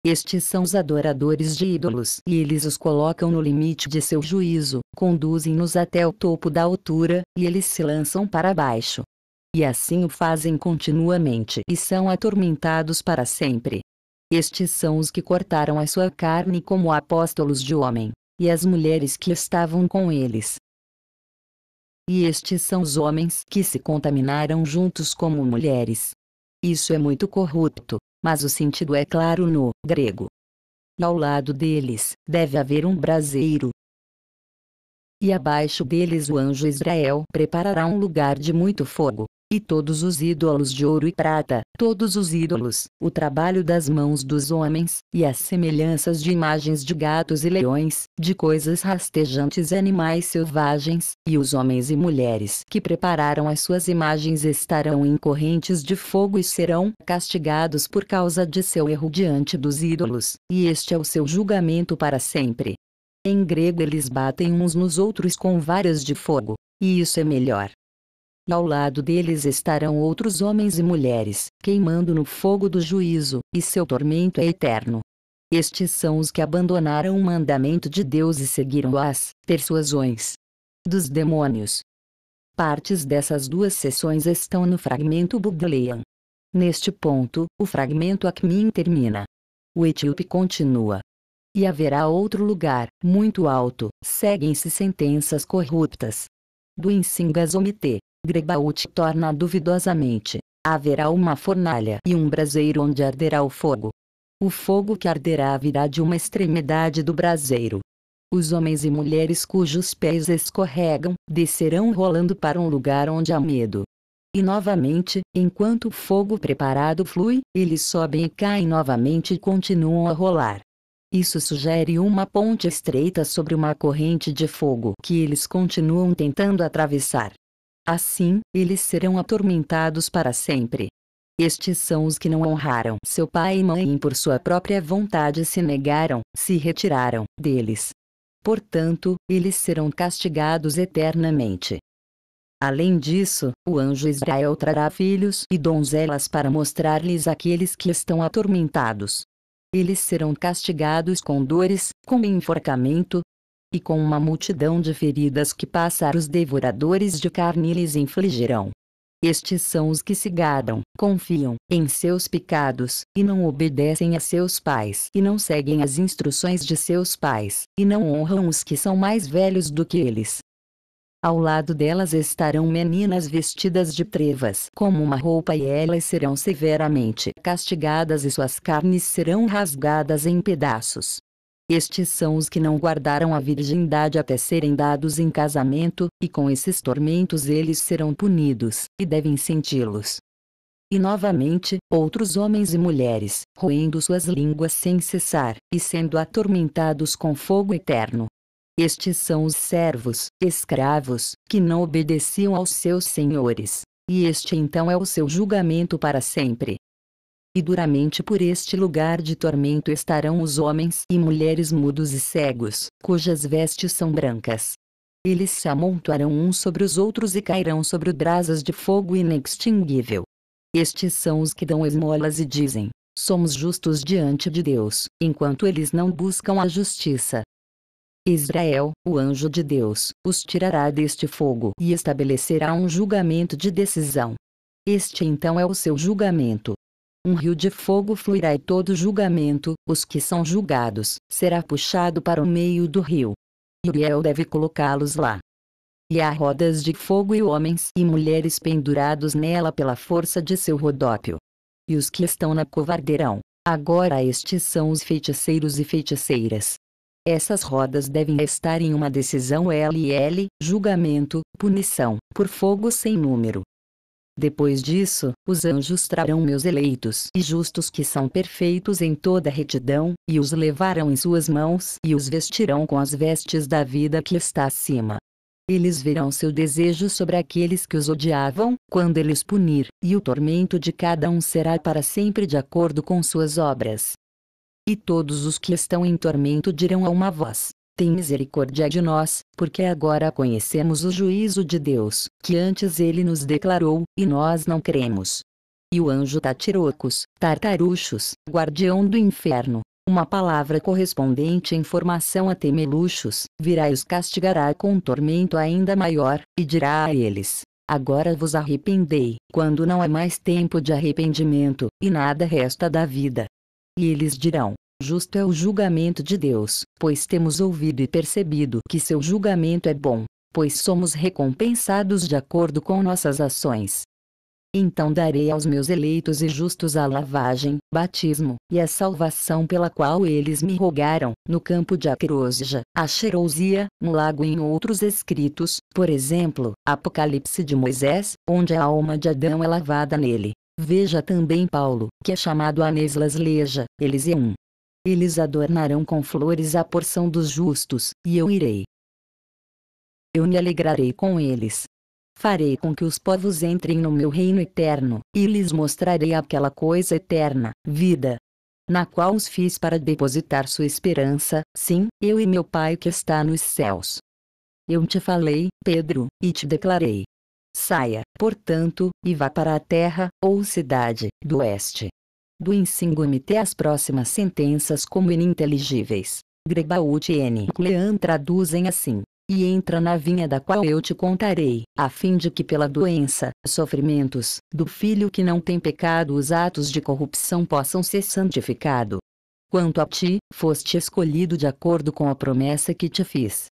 Estes são os adoradores de ídolos, e eles os colocam no limite de seu juízo, conduzem-nos até o topo da altura, e eles se lançam para baixo. E assim o fazem continuamente e são atormentados para sempre. Estes são os que cortaram a sua carne como apóstolos de homem, e as mulheres que estavam com eles. E estes são os homens que se contaminaram juntos como mulheres. Isso é muito corrupto, mas o sentido é claro no grego. E ao lado deles, deve haver um braseiro. E abaixo deles o anjo Israel preparará um lugar de muito fogo. E todos os ídolos de ouro e prata, todos os ídolos, o trabalho das mãos dos homens, e as semelhanças de imagens de gatos e leões, de coisas rastejantes e animais selvagens, e os homens e mulheres que prepararam as suas imagens estarão em correntes de fogo e serão castigados por causa de seu erro diante dos ídolos, e este é o seu julgamento para sempre. Em grego eles batem uns nos outros com varas de fogo, e isso é melhor. E ao lado deles estarão outros homens e mulheres, queimando no fogo do juízo, e seu tormento é eterno. Estes são os que abandonaram o mandamento de Deus e seguiram as persuasões dos demônios. Partes dessas duas seções estão no fragmento Bodleian. Neste ponto, o fragmento Acmin termina. O etíope continua. E haverá outro lugar, muito alto, seguem-se sentenças corruptas. Do Insingasomite. Grebaut torna duvidosamente. Haverá uma fornalha e um braseiro onde arderá o fogo. O fogo que arderá virá de uma extremidade do braseiro. Os homens e mulheres cujos pés escorregam, descerão rolando para um lugar onde há medo. E novamente, enquanto o fogo preparado flui, eles sobem e caem novamente e continuam a rolar. Isso sugere uma ponte estreita sobre uma corrente de fogo que eles continuam tentando atravessar. Assim, eles serão atormentados para sempre. Estes são os que não honraram seu pai e mãe e por sua própria vontade se negaram, se retiraram deles. Portanto, eles serão castigados eternamente. Além disso, o anjo Israel trará filhos e donzelas para mostrar-lhes aqueles que estão atormentados. Eles serão castigados com dores, com enforcamento, e com uma multidão de feridas que os devoradores de carne lhes infligirão. Estes são os que se gabam, confiam em seus pecados, e não obedecem a seus pais e não seguem as instruções de seus pais, e não honram os que são mais velhos do que eles. Ao lado delas estarão meninas vestidas de trevas como uma roupa e elas serão severamente castigadas e suas carnes serão rasgadas em pedaços. Estes são os que não guardaram a virgindade até serem dados em casamento, e com esses tormentos eles serão punidos, e devem senti-los. E novamente, outros homens e mulheres, roendo suas línguas sem cessar, e sendo atormentados com fogo eterno. Estes são os servos, escravos, que não obedeciam aos seus senhores. E este então é o seu julgamento para sempre. E duramente por este lugar de tormento estarão os homens e mulheres mudos e cegos, cujas vestes são brancas. Eles se amontoarão uns sobre os outros e cairão sobre brasas de fogo inextinguível. Estes são os que dão esmolas e dizem: somos justos diante de Deus, enquanto eles não buscam a justiça. Israel, o anjo de Deus, os tirará deste fogo e estabelecerá um julgamento de decisão. Este então é o seu julgamento. Um rio de fogo fluirá e todo julgamento, os que são julgados, será puxado para o meio do rio. E Uriel deve colocá-los lá. E há rodas de fogo e homens e mulheres pendurados nela pela força de seu rodópio. E os que estão na cova arderão. Agora estes são os feiticeiros e feiticeiras. Essas rodas devem estar em uma decisão LL, julgamento, punição, por fogo sem número. Depois disso, os anjos trarão meus eleitos e justos que são perfeitos em toda retidão, e os levarão em suas mãos e os vestirão com as vestes da vida que está acima. Eles verão seu desejo sobre aqueles que os odiavam, quando ele os punir, e o tormento de cada um será para sempre de acordo com suas obras. E todos os que estão em tormento dirão a uma voz: tem misericórdia de nós, porque agora conhecemos o juízo de Deus, que antes ele nos declarou, e nós não cremos. E o anjo Tatirocos, Tartaruchos, guardião do inferno, uma palavra correspondente em formação a Temeluchos, virá e os castigará com um tormento ainda maior, e dirá a eles: agora vos arrependei, quando não há mais tempo de arrependimento, e nada resta da vida. E eles dirão: justo é o julgamento de Deus, pois temos ouvido e percebido que seu julgamento é bom, pois somos recompensados de acordo com nossas ações. Então darei aos meus eleitos e justos a lavagem, batismo, e a salvação pela qual eles me rogaram, no campo de Acrosja, Axerousia, no lago e em outros escritos, por exemplo, Apocalipse de Moisés, onde a alma de Adão é lavada nele. Veja também Paulo, que é chamado Aneslas Leja, Elisium. Eles adornarão com flores a porção dos justos, e eu irei. Eu me alegrarei com eles. Farei com que os povos entrem no meu reino eterno, e lhes mostrarei aquela coisa eterna, vida, na qual os fiz para depositar sua esperança, sim, eu e meu Pai que está nos céus. Eu te falei, Pedro, e te declarei. Saia, portanto, e vá para a terra, ou cidade, do oeste. Do ensino-me as próximas sentenças como ininteligíveis. Grebaúd e N. Clean traduzem assim. E entra na vinha da qual eu te contarei, a fim de que pela doença, sofrimentos, do filho que não tem pecado os atos de corrupção possam ser santificados. Quanto a ti, foste escolhido de acordo com a promessa que te fiz.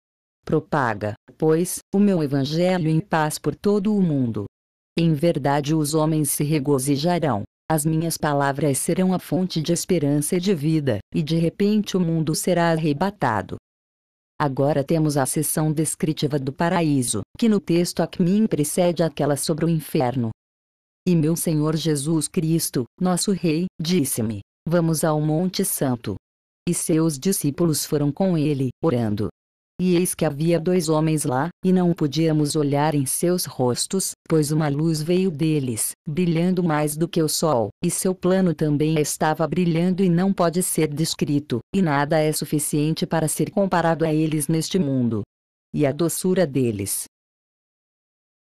Propaga, pois, o meu evangelho em paz por todo o mundo. Em verdade os homens se regozijarão. As minhas palavras serão a fonte de esperança e de vida, e de repente o mundo será arrebatado. Agora temos a seção descritiva do paraíso, que no texto a que me precede aquela sobre o inferno. E meu Senhor Jesus Cristo, nosso Rei, disse-me: vamos ao Monte Santo. E seus discípulos foram com ele, orando. E eis que havia 2 homens lá, e não podíamos olhar em seus rostos, pois uma luz veio deles, brilhando mais do que o sol, e seu plano também estava brilhando e não pode ser descrito, e nada é suficiente para ser comparado a eles neste mundo. E a doçura deles,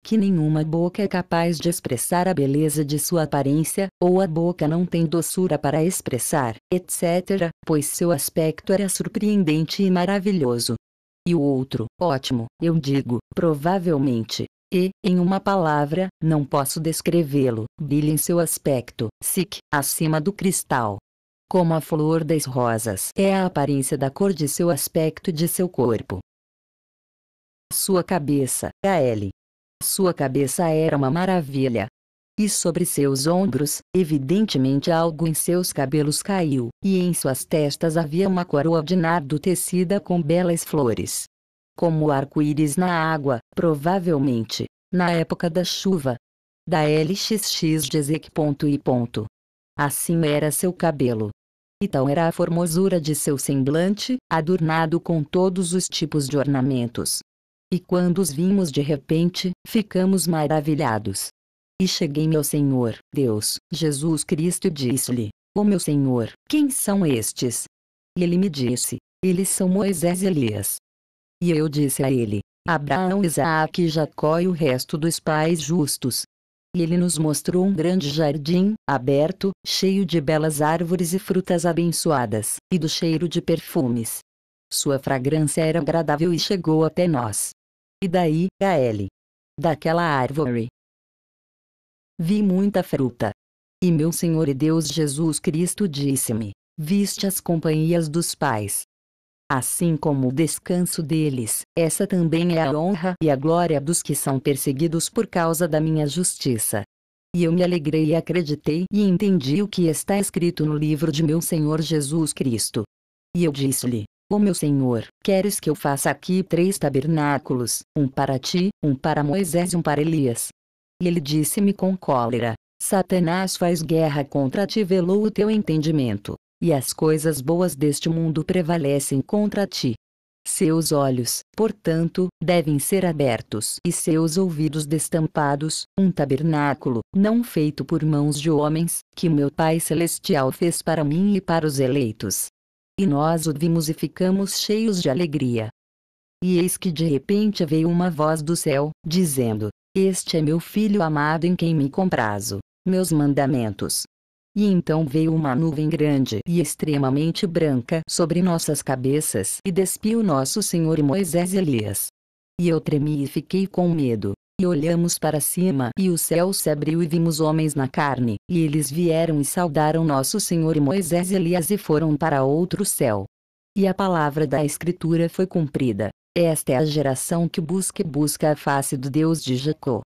que nenhuma boca é capaz de expressar a beleza de sua aparência, ou a boca não tem doçura para expressar, etc., pois seu aspecto era surpreendente e maravilhoso. E o outro, ótimo, eu digo, provavelmente, e, em uma palavra, não posso descrevê-lo, brilha em seu aspecto, acima do cristal. Como a flor das rosas é a aparência da cor de seu aspecto e de seu corpo. Sua cabeça, sua cabeça era uma maravilha. E sobre seus ombros, evidentemente algo em seus cabelos caiu, e em suas testas havia uma coroa de nardo tecida com belas flores. Como o arco-íris na água, provavelmente, na época da chuva. Da LXX de Ezek.I. Assim era seu cabelo. E tal era a formosura de seu semblante, adornado com todos os tipos de ornamentos. E quando os vimos de repente, ficamos maravilhados. E cheguei-me ao Senhor, Deus, Jesus Cristo e disse-lhe: ó meu Senhor, quem são estes? E ele me disse: eles são Moisés e Elias. E eu disse a ele: Abraão, Isaque e Jacó e o resto dos pais justos. E ele nos mostrou um grande jardim, aberto, cheio de belas árvores e frutas abençoadas, e do cheiro de perfumes. Sua fragrância era agradável e chegou até nós. E daí, daquela árvore, vi muita fruta. E meu Senhor e Deus Jesus Cristo disse-me: viste as companhias dos pais. Assim como o descanso deles, essa também é a honra e a glória dos que são perseguidos por causa da minha justiça. E eu me alegrei e acreditei e entendi o que está escrito no livro de meu Senhor Jesus Cristo. E eu disse-lhe: ó meu Senhor, queres que eu faça aqui 3 tabernáculos, um para ti, um para Moisés e um para Elias? E ele disse-me com cólera: Satanás faz guerra contra ti, velou o teu entendimento, e as coisas boas deste mundo prevalecem contra ti. Seus olhos, portanto, devem ser abertos e seus ouvidos destampados, um tabernáculo, não feito por mãos de homens, que meu Pai Celestial fez para mim e para os eleitos. E nós o vimos e ficamos cheios de alegria. E eis que de repente veio uma voz do céu, dizendo: este é meu filho amado em quem me comprazo, meus mandamentos. E então veio uma nuvem grande e extremamente branca sobre nossas cabeças e despiu nosso Senhor e Moisés e Elias. E eu tremi e fiquei com medo. E olhamos para cima e o céu se abriu e vimos homens na carne, e eles vieram e saudaram nosso Senhor e Moisés e Elias e foram para outro céu. E a palavra da Escritura foi cumprida. Esta é a geração que busca a face do Deus de Jacó.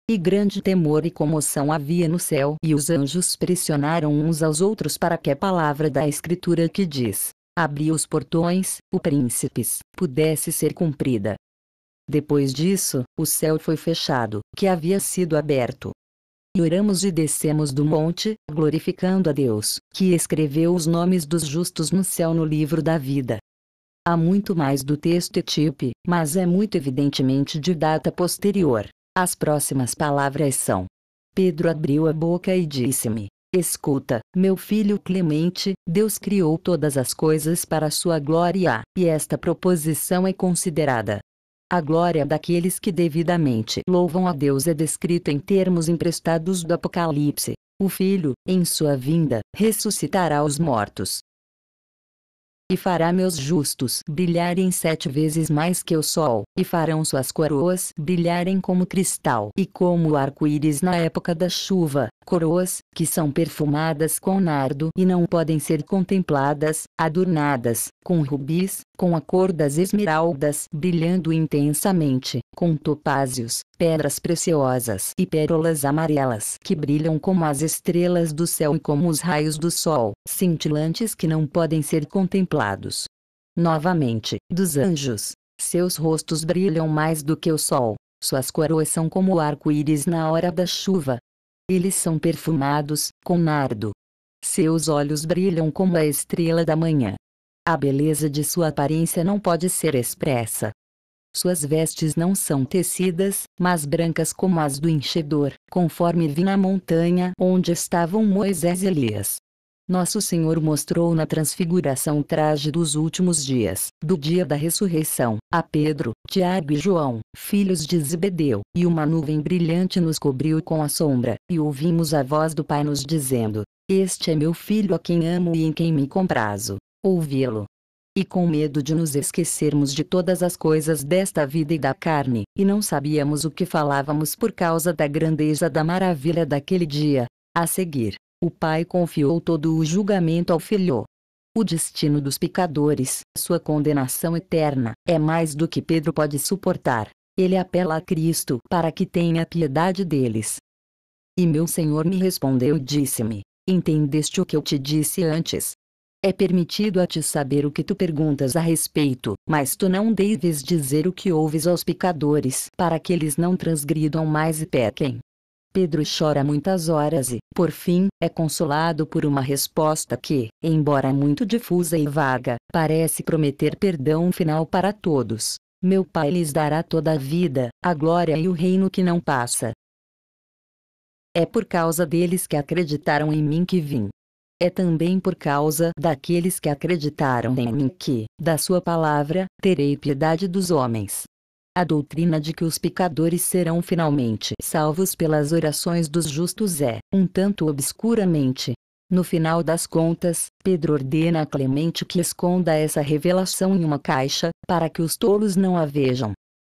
E grande temor e comoção havia no céu, e os anjos pressionaram uns aos outros para que a palavra da Escritura que diz: abri os portões, o príncipes, pudesse ser cumprida. Depois disso, o céu foi fechado, que havia sido aberto. E oramos e descemos do monte, glorificando a Deus, que escreveu os nomes dos justos no céu no livro da vida. Há muito mais do texto etíope, mas é muito evidentemente de data posterior. As próximas palavras são: Pedro abriu a boca e disse-me: escuta, meu filho Clemente, Deus criou todas as coisas para a sua glória, e esta proposição é considerada. A glória daqueles que devidamente louvam a Deus é descrita em termos emprestados do Apocalipse. O Filho, em sua vinda, ressuscitará os mortos. E fará meus justos brilharem 7 vezes mais que o sol, e farão suas coroas brilharem como cristal e como o arco-íris na época da chuva, coroas, que são perfumadas com nardo e não podem ser contempladas, adornadas, com rubis, com a cor das esmeraldas brilhando intensamente, com topázios, pedras preciosas e pérolas amarelas que brilham como as estrelas do céu e como os raios do sol, cintilantes que não podem ser contemplados. Novamente, dos anjos, seus rostos brilham mais do que o sol, suas coroas são como o arco-íris na hora da chuva. Eles são perfumados com nardo. Seus olhos brilham como a estrela da manhã. A beleza de sua aparência não pode ser expressa. Suas vestes não são tecidas, mas brancas como as do enchedor, conforme vi na montanha onde estavam Moisés e Elias. Nosso Senhor mostrou na transfiguração o traje dos últimos dias, do dia da ressurreição, a Pedro, Tiago e João, filhos de Zebedeu, e uma nuvem brilhante nos cobriu com a sombra, e ouvimos a voz do Pai nos dizendo: este é meu filho a quem amo e em quem me comprazo. Ouvi-lo. E com medo de nos esquecermos de todas as coisas desta vida e da carne, e não sabíamos o que falávamos por causa da grandeza da maravilha daquele dia, a seguir, o Pai confiou todo o julgamento ao Filho. O destino dos pecadores, sua condenação eterna, é mais do que Pedro pode suportar. Ele apela a Cristo para que tenha piedade deles. E meu Senhor me respondeu e disse-me: entendeste o que eu te disse antes? É permitido a ti saber o que tu perguntas a respeito, mas tu não deves dizer o que ouves aos pecadores, para que eles não transgridam mais e pequem. Pedro chora muitas horas e, por fim, é consolado por uma resposta que, embora muito difusa e vaga, parece prometer perdão final para todos. Meu Pai lhes dará toda a vida, a glória e o reino que não passa. É por causa deles que acreditaram em mim que vim. É também por causa daqueles que acreditaram em mim que, da sua palavra, terei piedade dos homens. A doutrina de que os pecadores serão finalmente salvos pelas orações dos justos é, um tanto obscuramente. No final das contas, Pedro ordena a Clemente que esconda essa revelação em uma caixa, para que os tolos não a vejam.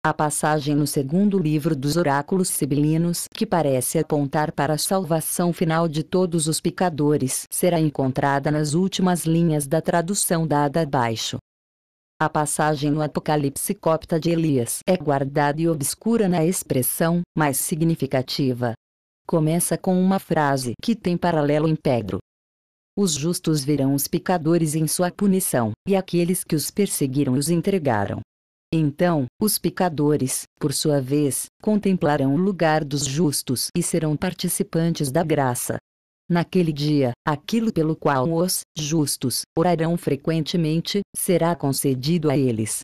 A passagem no segundo livro dos oráculos sibilinos, que parece apontar para a salvação final de todos os pecadores, será encontrada nas últimas linhas da tradução dada abaixo. A passagem no Apocalipse copta de Elias é guardada e obscura na expressão, mais significativa. Começa com uma frase que tem paralelo em Pedro. Os justos verão os pecadores em sua punição, e aqueles que os perseguiram os entregaram. Então, os pecadores, por sua vez, contemplarão o lugar dos justos e serão participantes da graça. Naquele dia, aquilo pelo qual os justos orarão frequentemente, será concedido a eles.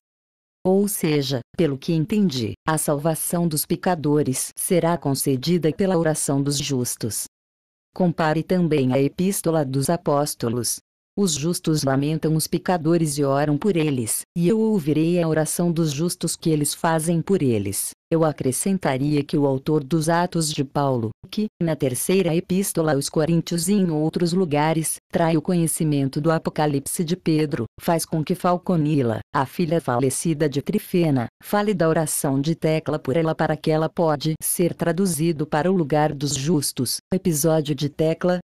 Ou seja, pelo que entendi, a salvação dos pecadores será concedida pela oração dos justos. Compare também a Epístola dos Apóstolos. Os justos lamentam os pecadores e oram por eles, e eu ouvirei a oração dos justos que eles fazem por eles. Eu acrescentaria que o autor dos Atos de Paulo, que, na terceira epístola aos Coríntios e em outros lugares, trai o conhecimento do Apocalipse de Pedro, faz com que Falconila, a filha falecida de Trifena, fale da oração de Tecla por ela para que ela pode ser traduzido para o lugar dos justos. Episódio de Tecla.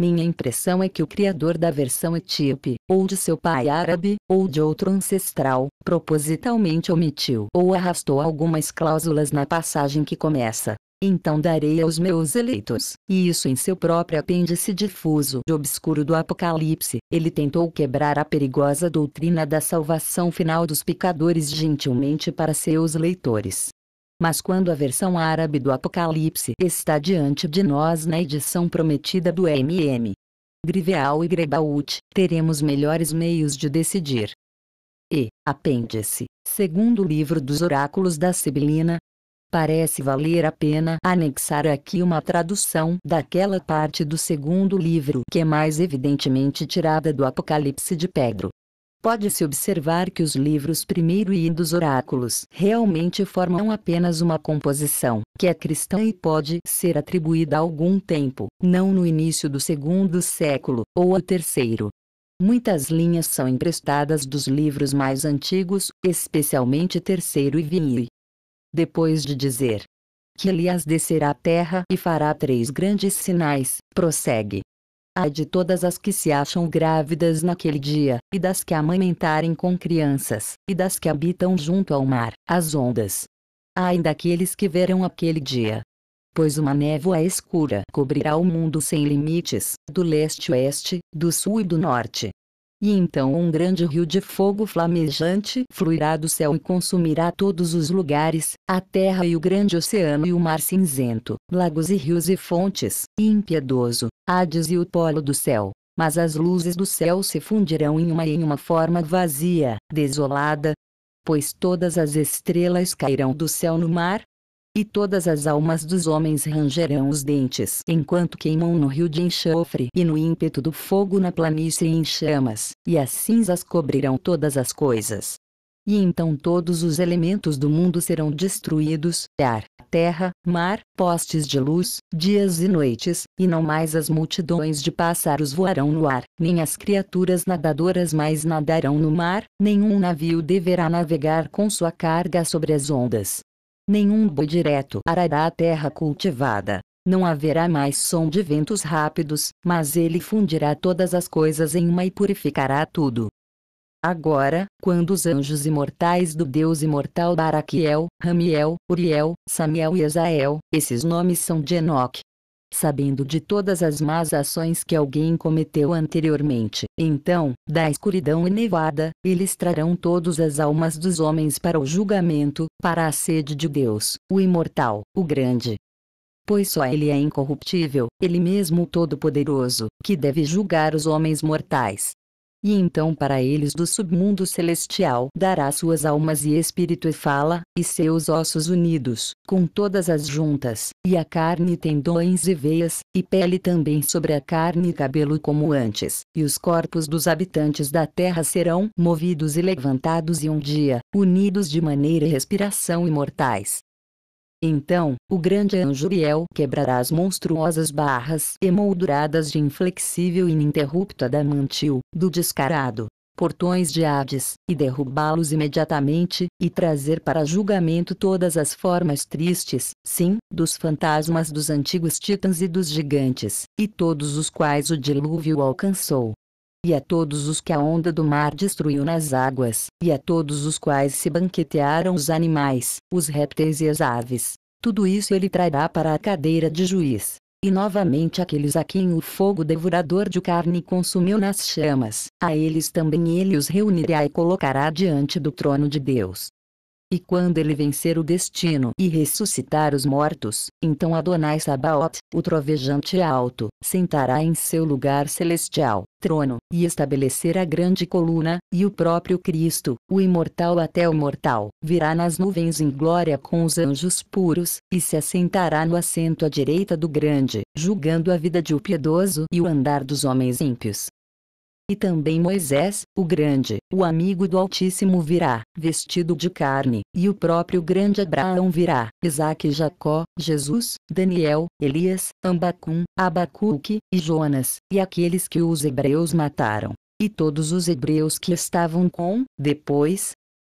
Minha impressão é que o criador da versão etíope, ou de seu pai árabe, ou de outro ancestral, propositalmente omitiu ou arrastou algumas cláusulas na passagem que começa: então darei aos meus eleitos. E isso em seu próprio apêndice difuso e obscuro do Apocalipse, ele tentou quebrar a perigosa doutrina da salvação final dos pecadores gentilmente para seus leitores. Mas quando a versão árabe do Apocalipse está diante de nós na edição prometida do MM. Griveal e Grebaut, teremos melhores meios de decidir. E, apêndice, segundo livro dos oráculos da Sibilina. Parece valer a pena anexar aqui uma tradução daquela parte do segundo livro que é mais evidentemente tirada do Apocalipse de Pedro. Pode-se observar que os livros primeiro e dos oráculos realmente formam apenas uma composição, que é cristã e pode ser atribuída a algum tempo, não no início do segundo século, ou ao terceiro. Muitas linhas são emprestadas dos livros mais antigos, especialmente terceiro e Vinhe. Depois de dizer que Elias descerá à terra e fará 3 grandes sinais, prossegue. Ai de todas as que se acham grávidas naquele dia, e das que amamentarem com crianças, e das que habitam junto ao mar, as ondas. Ai daqueles que verão aquele dia. Pois uma névoa escura cobrirá o mundo sem limites, do leste-oeste, do sul e do norte. E então um grande rio de fogo flamejante fluirá do céu e consumirá todos os lugares, a terra e o grande oceano e o mar cinzento, lagos e rios e fontes, e impiedoso, Hades e o polo do céu. Mas as luzes do céu se fundirão em uma forma vazia, desolada. Pois todas as estrelas cairão do céu no mar, e todas as almas dos homens rangerão os dentes enquanto queimam no rio de enxofre e no ímpeto do fogo na planície em chamas, e as cinzas cobrirão todas as coisas. E então todos os elementos do mundo serão destruídos, ar, terra, mar, postes de luz, dias e noites, e não mais as multidões de pássaros voarão no ar, nem as criaturas nadadoras mais nadarão no mar, nenhum navio deverá navegar com sua carga sobre as ondas. Nenhum boi direto arará a terra cultivada. Não haverá mais som de ventos rápidos, mas ele fundirá todas as coisas em uma e purificará tudo. Agora, quando os anjos imortais do Deus imortal Baraquiel, Ramiel, Uriel, Samiel e Esael, esses nomes são de Enoque, sabendo de todas as más ações que alguém cometeu anteriormente, então, da escuridão enevada, eles trarão todas as almas dos homens para o julgamento, para a sede de Deus, o imortal, o grande. Pois só ele é incorruptível, ele mesmo o Todo-Poderoso, que deve julgar os homens mortais. E então para eles do submundo celestial dará suas almas e espírito e fala, e seus ossos unidos, com todas as juntas, e a carne tendões e veias, e pele também sobre a carne e cabelo como antes, e os corpos dos habitantes da terra serão movidos e levantados e um dia, unidos de maneira e respiração imortais. Então, o grande anjo Uriel quebrará as monstruosas barras emolduradas de inflexível e ininterrupto adamantil, do descarado, portões de Hades, e derrubá-los imediatamente, e trazer para julgamento todas as formas tristes, sim, dos fantasmas dos antigos titãs e dos gigantes, e todos os quais o dilúvio alcançou. E a todos os que a onda do mar destruiu nas águas, e a todos os quais se banquetearam os animais, os répteis e as aves. Tudo isso ele trará para a cadeira de juiz. E novamente aqueles a quem o fogo devorador de carne consumiu nas chamas, a eles também ele os reunirá e colocará diante do trono de Deus. E quando ele vencer o destino e ressuscitar os mortos, então Adonai Sabaoth, o trovejante alto, sentará em seu lugar celestial, trono, e estabelecerá a grande coluna, e o próprio Cristo, o imortal até o mortal, virá nas nuvens em glória com os anjos puros, e se assentará no assento à direita do grande, julgando a vida de o piedoso e o andar dos homens ímpios. E também Moisés, o grande, o amigo do Altíssimo virá, vestido de carne, e o próprio grande Abraão virá, Isaque e Jacó, Jesus, Daniel, Elias, Ambacum, Abacuque, e Jonas, e aqueles que os hebreus mataram, e todos os hebreus que estavam com, depois,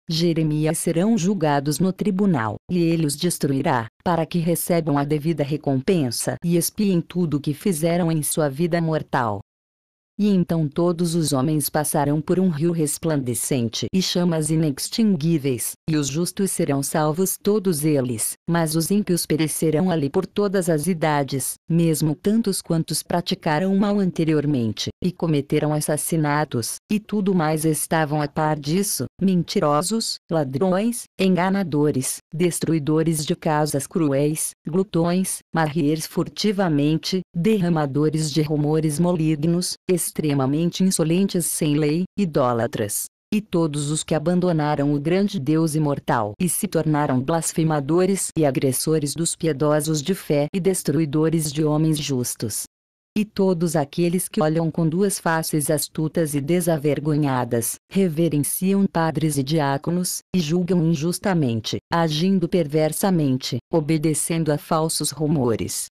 Jeremias serão julgados no tribunal, e ele os destruirá, para que recebam a devida recompensa e expiem tudo o que fizeram em sua vida mortal. E então todos os homens passarão por um rio resplandecente e chamas inextinguíveis, e os justos serão salvos todos eles, mas os ímpios perecerão ali por todas as idades, mesmo tantos quantos praticaram o mal anteriormente, e cometeram assassinatos, e tudo mais estavam a par disso, mentirosos, ladrões, enganadores, destruidores de casas cruéis, glutões, marriers furtivamente, derramadores de rumores malignos, extremamente insolentes sem lei, idólatras. E todos os que abandonaram o grande Deus imortal e se tornaram blasfemadores e agressores dos piedosos de fé e destruidores de homens justos. E todos aqueles que olham com duas faces astutas e desavergonhadas, reverenciam padres e diáconos, e julgam injustamente, agindo perversamente, obedecendo a falsos rumores.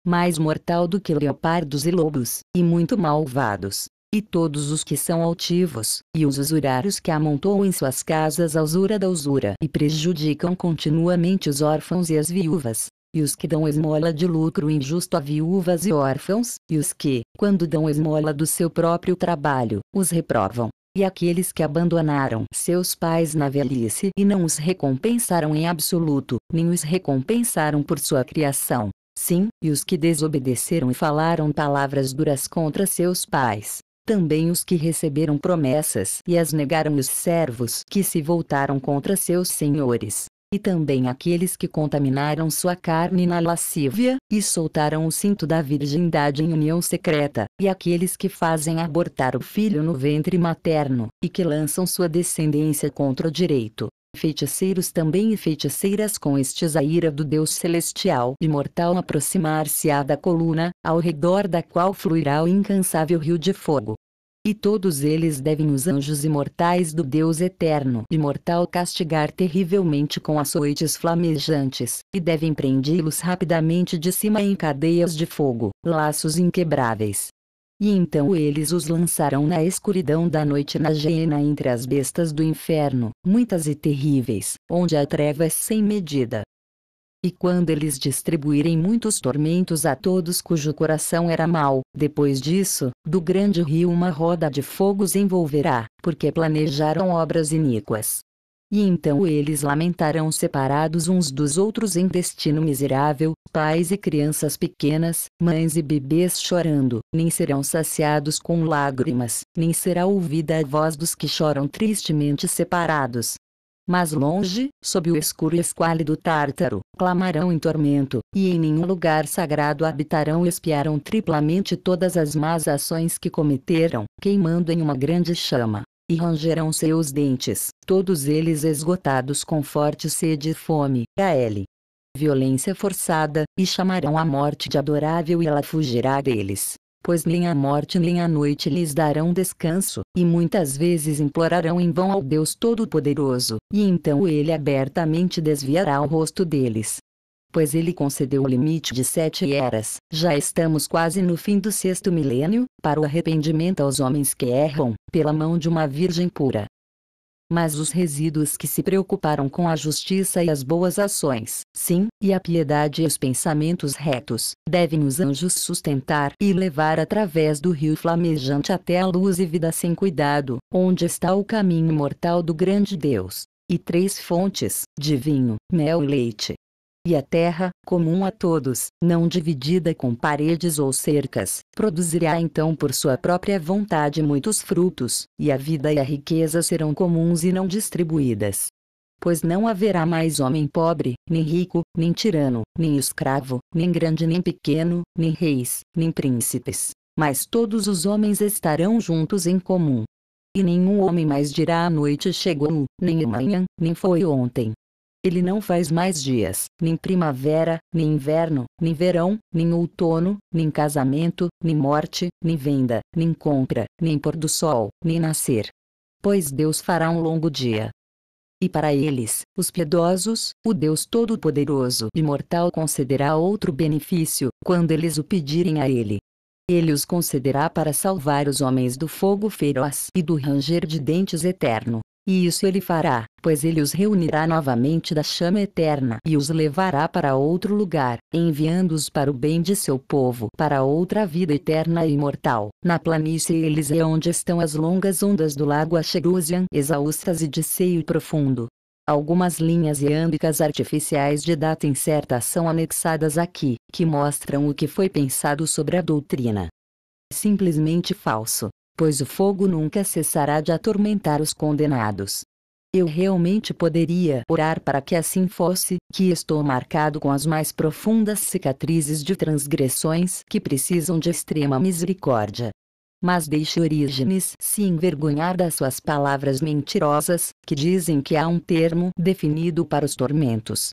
Mais mortal do que leopardos e lobos, e muito malvados. E todos os que são altivos, e os usurários que amontoam em suas casas a usura da usura e prejudicam continuamente os órfãos e as viúvas. E os que dão esmola de lucro injusto a viúvas e órfãos, e os que, quando dão esmola do seu próprio trabalho, os reprovam. E aqueles que abandonaram seus pais na velhice e não os recompensaram em absoluto, nem os recompensaram por sua criação. Sim, e os que desobedeceram e falaram palavras duras contra seus pais. Também os que receberam promessas e as negaram, os servos que se voltaram contra seus senhores. E também aqueles que contaminaram sua carne na lascívia, e soltaram o cinto da virgindade em união secreta, e aqueles que fazem abortar o filho no ventre materno, e que lançam sua descendência contra o direito. Feiticeiros também e feiticeiras, com estes a ira do Deus celestial imortal aproximar-se-á da coluna, ao redor da qual fluirá o incansável rio de fogo. E todos eles devem os anjos imortais do Deus eterno imortal castigar terrivelmente com açoites flamejantes, e devem prendi-los rapidamente de cima em cadeias de fogo, laços inquebráveis. E então eles os lançarão na escuridão da noite, na geena entre as bestas do inferno, muitas e terríveis, onde a treva é sem medida. E quando eles distribuírem muitos tormentos a todos cujo coração era mau, depois disso, do grande rio uma roda de fogo os envolverá, porque planejaram obras iníquas. E então eles lamentarão separados uns dos outros em destino miserável, pais e crianças pequenas, mães e bebês chorando, nem serão saciados com lágrimas, nem será ouvida a voz dos que choram tristemente separados. Mas longe, sob o escuro esquálido Tártaro, clamarão em tormento, e em nenhum lugar sagrado habitarão e expiarão triplamente todas as más ações que cometeram, queimando em uma grande chama. E rangerão seus dentes, todos eles esgotados com forte sede e fome, violência forçada, e chamarão a morte de adorável e ela fugirá deles. Pois nem a morte nem a noite lhes darão descanso, e muitas vezes implorarão em vão ao Deus Todo-Poderoso, e então ele abertamente desviará o rosto deles. Pois ele concedeu o limite de 7 eras, já estamos quase no fim do 6º milênio, para o arrependimento aos homens que erram, pela mão de uma virgem pura. Mas os resíduos que se preocuparam com a justiça e as boas ações, sim, e a piedade e os pensamentos retos, devem os anjos sustentar e levar através do rio flamejante até a luz e vida sem cuidado, onde está o caminho mortal do grande Deus. E 3 fontes, de vinho, mel e leite. E a terra, comum a todos, não dividida com paredes ou cercas, produzirá então por sua própria vontade muitos frutos, e a vida e a riqueza serão comuns e não distribuídas. Pois não haverá mais homem pobre, nem rico, nem tirano, nem escravo, nem grande nem pequeno, nem reis, nem príncipes, mas todos os homens estarão juntos em comum. E nenhum homem mais dirá: a noite chegou, nem amanhã, nem foi ontem. Ele não faz mais dias, nem primavera, nem inverno, nem verão, nem outono, nem casamento, nem morte, nem venda, nem compra, nem pôr do sol, nem nascer. Pois Deus fará um longo dia. E para eles, os piedosos, o Deus Todo-Poderoso e Imortal concederá outro benefício, quando eles o pedirem a Ele. Ele os concederá para salvar os homens do fogo feroz e do ranger de dentes eterno. E isso ele fará, pois ele os reunirá novamente da chama eterna e os levará para outro lugar, enviando-os para o bem de seu povo, para outra vida eterna e imortal, na planície Eliseu, onde estão as longas ondas do lago Acherusian, exaustas e de seio profundo. Algumas linhas iâmbicas artificiais de data incerta são anexadas aqui, que mostram o que foi pensado sobre a doutrina. Simplesmente falso, pois o fogo nunca cessará de atormentar os condenados. Eu realmente poderia orar para que assim fosse, que estou marcado com as mais profundas cicatrizes de transgressões que precisam de extrema misericórdia. Mas deixe Orígenes se envergonhar das suas palavras mentirosas, que dizem que há um termo definido para os tormentos.